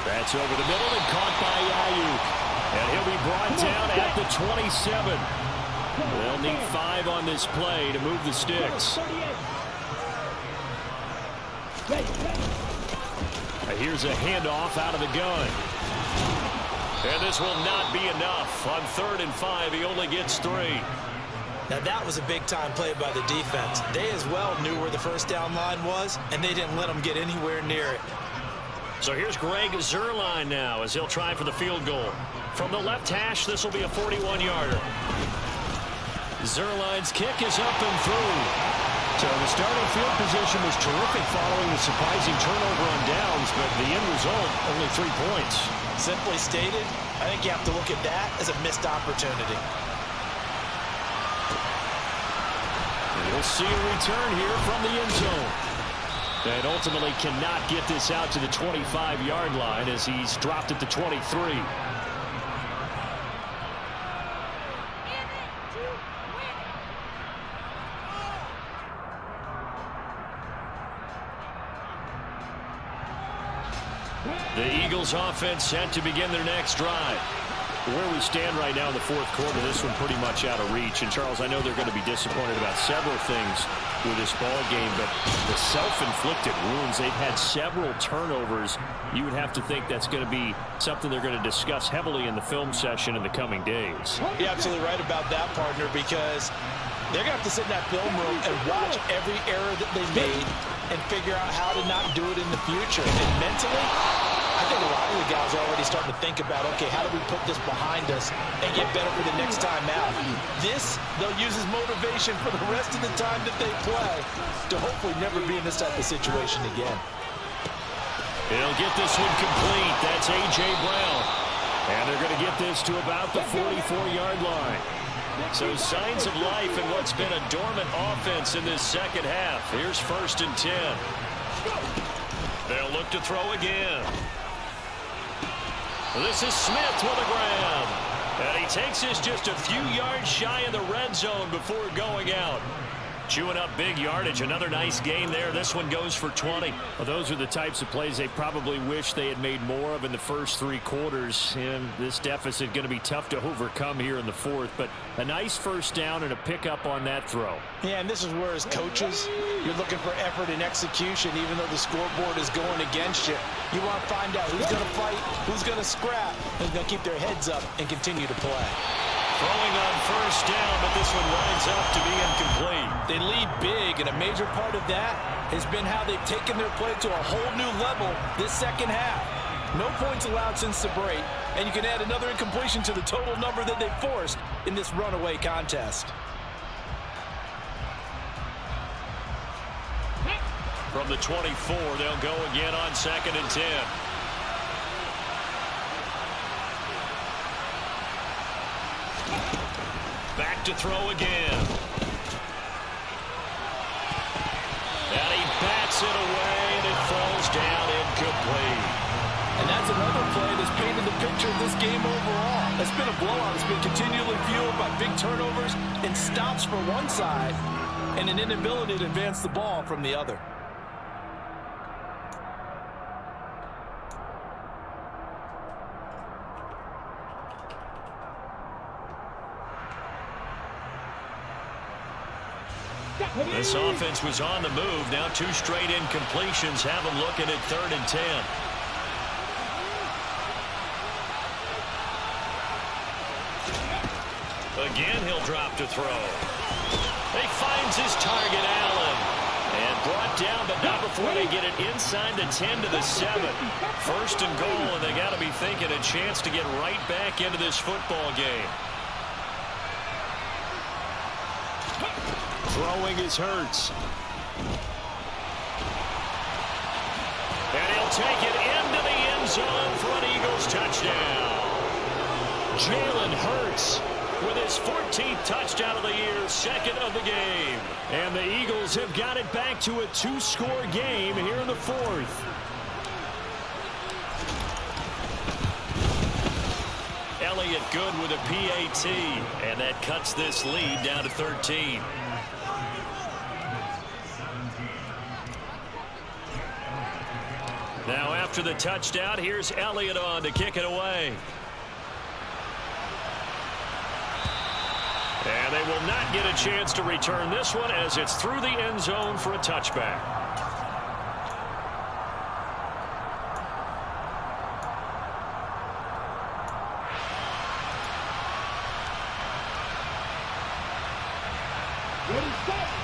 That's over the middle and caught by Ayuk. And he'll be brought down at the 27. They'll need 5 on this play to move the sticks. Here's a handoff out of the gun. And this will not be enough. On 3rd and 5, he only gets 3. Now, that was a big-time play by the defense. They as well knew where the first down line was, and they didn't let them get anywhere near it. So here's Greg Zuerlein now as he'll try for the field goal. From the left hash, this will be a 41-yarder. Zuerlein's kick is up and through. So the starting field position was terrific following the surprising turnover on downs, but the end result, only 3 points. Simply stated, I think you have to look at that as a missed opportunity. We'll see a return here from the end zone. And ultimately cannot get this out to the 25-yard line as he's dropped at the 23. The Eagles offense set to begin their next drive. Where we stand right now in the 4th quarter, this one pretty much out of reach. And, Charles, I know they're going to be disappointed about several things with this ball game, but the self-inflicted wounds, they've had several turnovers. You would have to think that's going to be something they're going to discuss heavily in the film session in the coming days. You're absolutely right about that, partner, because they're going to have to sit in that film room and watch every error that they made and figure out how to not do it in the future. And mentally, I think a lot of the guys are already starting to think about, okay, how do we put this behind us and get better for the next time out? This, they'll use as motivation for the rest of the time that they play to hopefully never be in this type of situation again. He'll get this one complete. That's A.J. Brown. And they're going to get this to about the 44-yard line. So signs of life in what's been a dormant offense in this second half. Here's 1st and 10. They'll look to throw again. This is Smith with a grab. And he takes this just a few yards shy of the red zone before going out. Chewing up big yardage. Another nice gain there. This one goes for 20. Well, those are the types of plays they probably wish they had made more of in the first 3 quarters. And this deficit going to be tough to overcome here in the 4th. But a nice first down and a pickup on that throw. Yeah, and this is where as coaches, you're looking for effort and execution even though the scoreboard is going against you. You want to find out who's going to fight, who's going to scrap, who's going to keep their heads up and continue to play. Throwing on first down, but this one winds up to be incomplete. They lead big, and a major part of that has been how they've taken their play to a whole new level this second half. No points allowed since the break, and you can add another incompletion to the total number that they forced in this runaway contest. From the 24, they'll go again on 2nd and 10. Back to throw again. And he bats it away, and it falls down incomplete. And that's another play that's painted the picture of this game overall. It's been a blowout. It's been continually fueled by big turnovers and stops for one side and an inability to advance the ball from the other. This offense was on the move. Now 2 straight incompletions have them looking at 3rd and 10. Again, he'll drop to throw. He finds his target, Allen. And brought down, but not before they get it inside the 10 to the 7. 1st and goal, and they got to be thinking a chance to get right back into this football game. Throwing is Hurts. And he'll take it into the end zone for an Eagles touchdown. Jalen Hurts with his 14th touchdown of the year, 2nd of the game. And the Eagles have got it back to a 2-score game here in the 4th. Elliott good with a PAT, and that cuts this lead down to 13. Now after the touchdown, here's Elliott on to kick it away. And they will not get a chance to return this one as it's through the end zone for a touchback.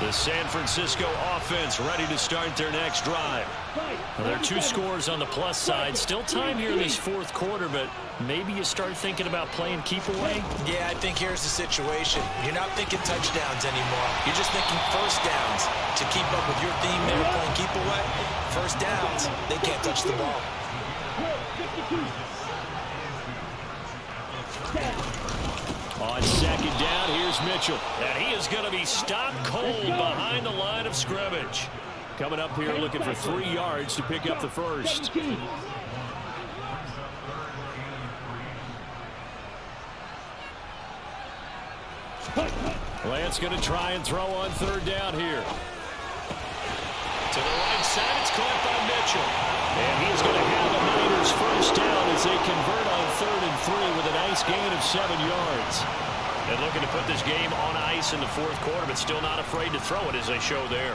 The San Francisco offense ready to start their next drive. Well, there are 2 scores on the plus side. Still time here in this fourth quarter, but maybe you start thinking about playing keep away? Yeah, I think here's the situation. You're not thinking touchdowns anymore. You're just thinking first downs. To keep up with your theme there, playing keep away, first downs, they can't touch the ball. On second down, here's Mitchell. And he is going to be stopped cold behind the line of scrimmage. Coming up here looking for 3 yards to pick up the first. Lance going to try and throw on third down here. To the right side, it's caught by Mitchell. And he's going to have the Niners first down as they convert on 3rd and 3 with a nice gain of 7 yards. And looking to put this game on ice in the fourth quarter, but still not afraid to throw it as they show there.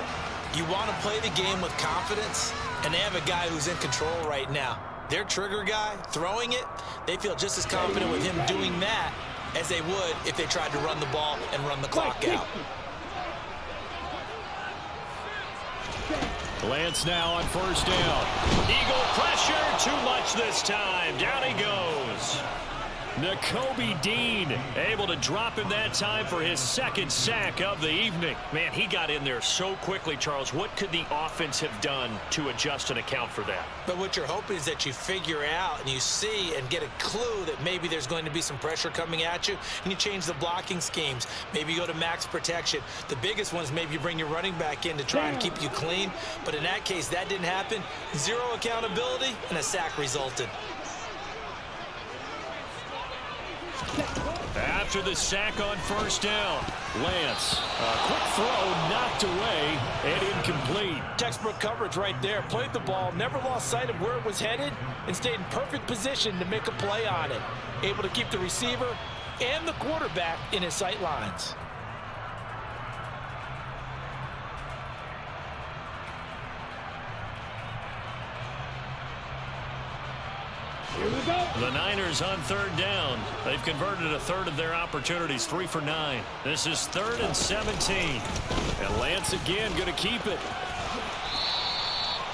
You want to play the game with confidence, and they have a guy who's in control right now. Their trigger guy, throwing it, they feel just as confident with him doing that as they would if they tried to run the ball and run the clock out. Lance now on first down. Eagle pressure, too much this time. Down he goes. Nakobe Dean able to drop him that time for his 2nd sack of the evening. Man, he got in there so quickly, Charles. What could the offense have done to adjust and account for that? But what you're hoping is that you figure out and you see and get a clue that maybe there's going to be some pressure coming at you, and you change the blocking schemes. Maybe you go to max protection. The biggest one is maybe you bring your running back in to try and keep you clean. But in that case, that didn't happen. 0 accountability, and a sack resulted. After the sack on first down, Lance, a quick throw knocked away and incomplete. Textbook coverage right there. Played the ball, never lost sight of where it was headed, and stayed in perfect position to make a play on it. Able to keep the receiver and the quarterback in his sight lines. The Niners on third down. They've converted 1/3 of their opportunities, 3 for 9. This is 3rd and 17. And Lance again going to keep it.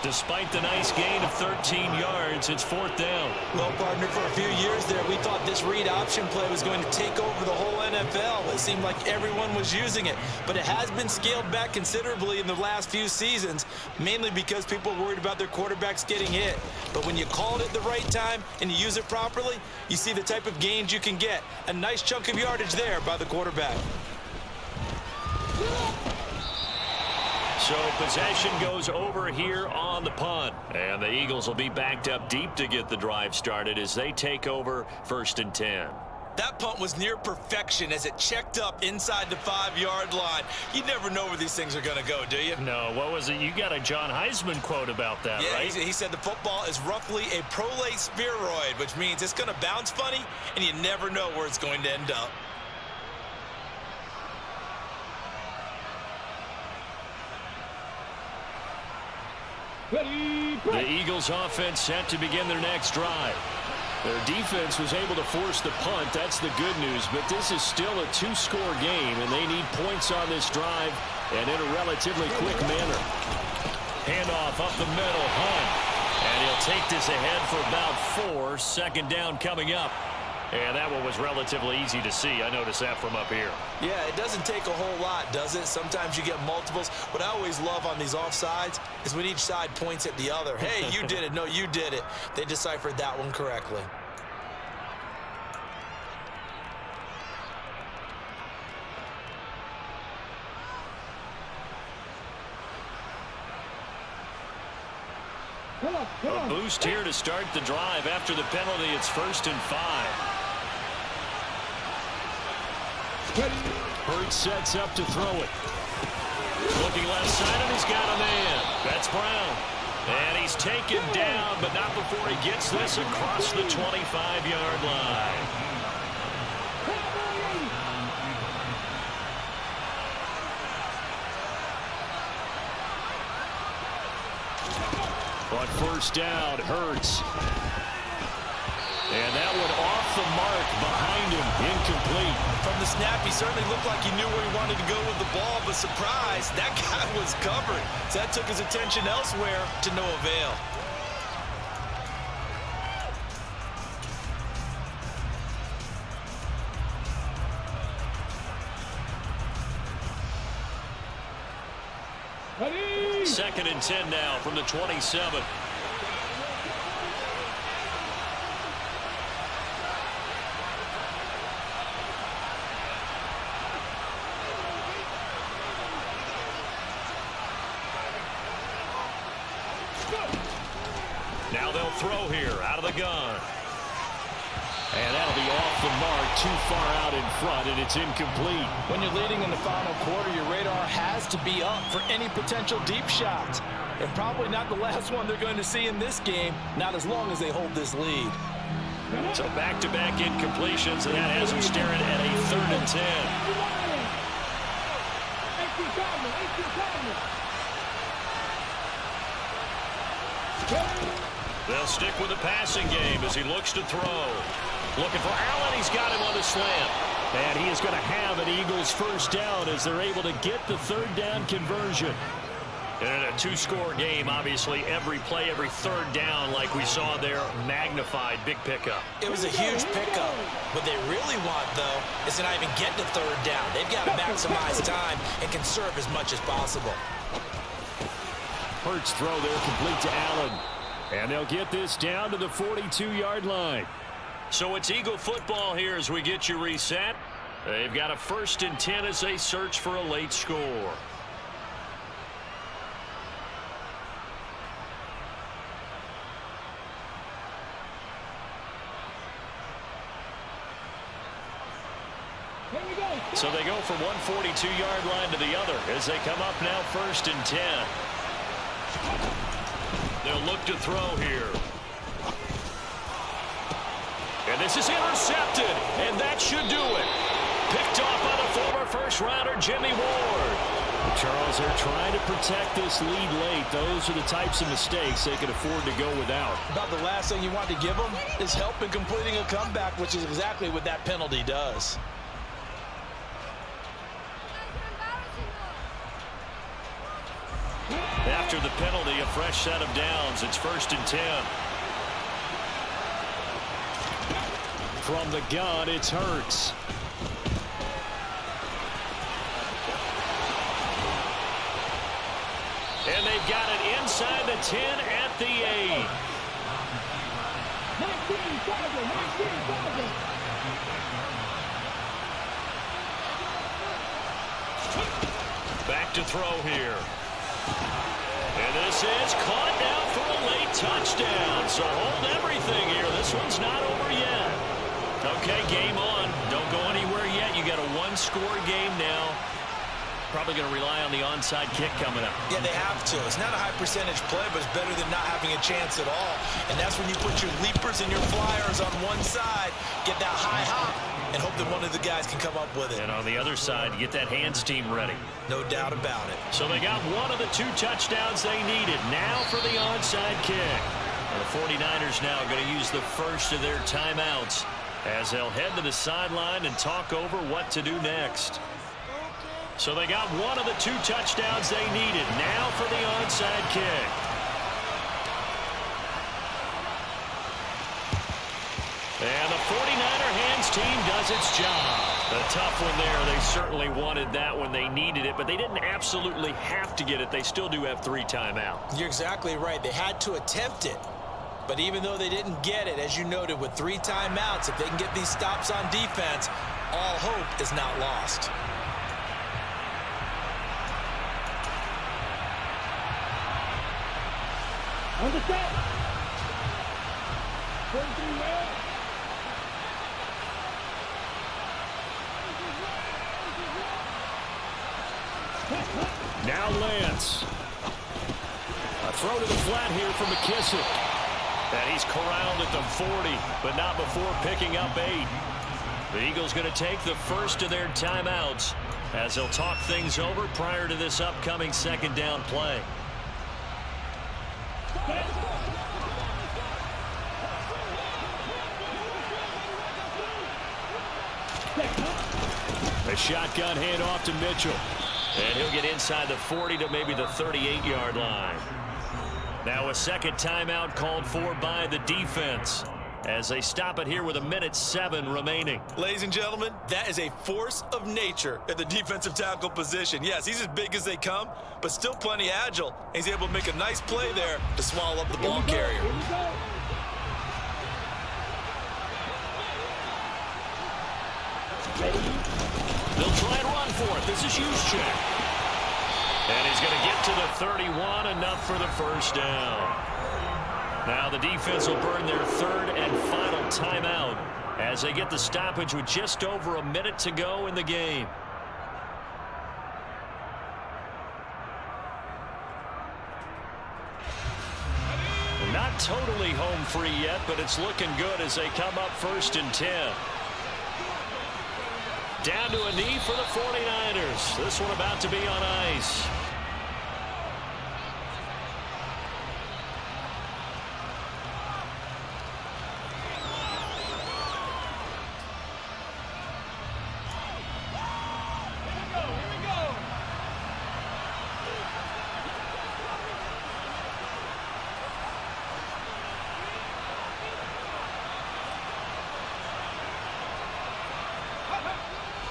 Despite the nice gain of 13 yards, it's 4th down. Well, partner, for a few years there, we thought this read option play was going to take over the whole NFL. It seemed like everyone was using it. But it has been scaled back considerably in the last few seasons, mainly because people are worried about their quarterbacks getting hit. But when you call it at the right time and you use it properly, you see the type of gains you can get. A nice chunk of yardage there by the quarterback. So possession goes over here on the punt. And the Eagles will be backed up deep to get the drive started as they take over 1st and 10. That punt was near perfection as it checked up inside the 5-yard line. You never know where these things are going to go, do you? No, what was it? You got a John Heisman quote about that, yeah, right? He said the football is roughly a prolate spheroid, which means it's going to bounce funny, and you never know where it's going to end up. The Eagles offense set to begin their next drive. Their defense was able to force the punt. That's the good news. But this is still a 2-score game, and they need points on this drive and in a relatively quick manner. Handoff up the middle, Hunt. And he'll take this ahead for about 4. 2nd down coming up. And that one was relatively easy to see. I noticed that from up here. Yeah, it doesn't take a whole lot, does it? Sometimes you get multiples. What I always love on these offsides is when each side points at the other. Hey, you did it. No, you did it. They deciphered that one correctly. A boost here to start the drive. After the penalty, it's 1st and 5. Hurts sets up to throw it. Looking left side, and he's got a man. That's Brown. And he's taken down, but not before he gets this across the 25-yard line. On first down, Hurts. And that one off the mark behind him, incomplete. From the snap, he certainly looked like he knew where he wanted to go with the ball, but surprise, that guy was covered. So that took his attention elsewhere to no avail. Second and 10 now from the 27. Now they'll throw here out of the gun. And that'll be off the mark, too far out in front, and it's incomplete. When you're leading in the final quarter, your radar has to be up for any potential deep shots. And probably not the last one they're going to see in this game, not as long as they hold this lead. So back-to-back incompletions, and that has them staring at a 3rd and 10. They'll stick with the passing game as he looks to throw. Looking for Allen. He's got him on the slant. And he is going to have an Eagles first down as they're able to get the 3rd down conversion. And in a 2-score game, obviously, every play, every 3rd down, like we saw there, magnified, big pickup. It was a huge pickup. What they really want, though, is to not even get to 3rd down. They've got to maximize time and conserve as much as possible. Hurts throw there, complete to Allen. And they'll get this down to the 42-yard line. So it's Eagle football here as we get you reset. They've got a 1st and 10 as they search for a late score. So they go from one 42-yard line to the other as they come up now 1st and 10. They'll look to throw here. And this is intercepted, and that should do it. Picked off by the former first-rounder Jimmy Ward. Charles, they're trying to protect this lead late. Those are the types of mistakes they can afford to go without. About the last thing you want to give them is help in completing a comeback, which is exactly what that penalty does. After the penalty, a fresh set of downs. It's 1st and 10. From the gun, it's Hurts. And they've got it inside the 10 at the 8. Back to throw here. And this is caught now for a late touchdown. So hold everything here. This one's not over yet. Okay, game on. Don't go anywhere yet. You got a 1-score game now. Probably going to rely on the onside kick coming up. Yeah, they have to. It's not a high percentage play, but it's better than not having a chance at all. And that's when you put your leapers and your flyers on one side, get that high hop, and hope that one of the guys can come up with it. And on the other side, you get that hands team ready. No doubt about it. So they got one of the 2 touchdowns they needed. Now for the onside kick. And the 49ers now going to use the first of their timeouts as they'll head to the sideline and talk over what to do next. So they got one of the 2 touchdowns they needed. Now for the onside kick. And the 49er hands team does its job. A tough one there. They certainly wanted that when they needed it, but they didn't absolutely have to get it. They still do have 3 timeouts. You're exactly right. They had to attempt it. But even though they didn't get it, as you noted, with 3 timeouts, if they can get these stops on defense, all hope is not lost. On the set. 43 man. Now Lance. A throw to the flat here from McKissick. And he's corralled at the 40, but not before picking up 8. The Eagles going to take the first of their timeouts as they'll talk things over prior to this upcoming second down play. A shotgun handoff to Mitchell. And he'll get inside the 40 to maybe the 38-yard line. Now a second timeout called for by the defense as they stop it here with 1:07 remaining. Ladies and gentlemen, that is a force of nature at the defensive tackle position. Yes, he's as big as they come, but still plenty agile. He's able to make a nice play there to swallow up the ball carrier. They'll try and run for it. This is Juszczyk. And he's going to get to the 31, enough for the first down. Now the defense will burn their third and final timeout as they get the stoppage with just over a minute to go in the game. Not totally home free yet, but it's looking good as they come up 1st and 10. Down to a knee for the 49ers. This one about to be on ice.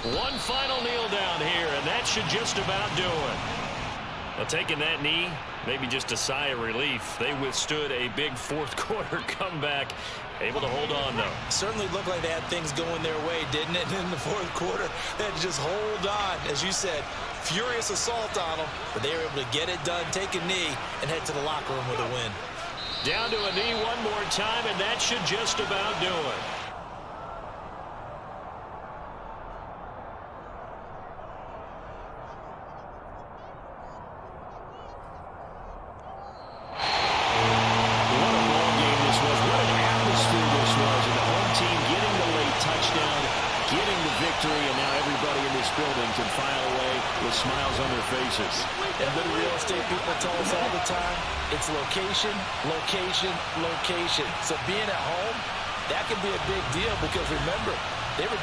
One final kneel down here, and that should just about do it. Well, taking that knee, maybe just a sigh of relief. They withstood a big fourth quarter comeback, able to hold on, though. Certainly looked like they had things going their way, didn't it? In the fourth quarter, they had to just hold on. As you said, furious assault on them, but they were able to get it done, take a knee, and head to the locker room with a win. Down to a knee one more time, and that should just about do it. And now everybody in this building can file away with smiles on their faces. And good real estate people tell us all the time, it's location, location, location. So being at home, that can be a big deal because remember, they were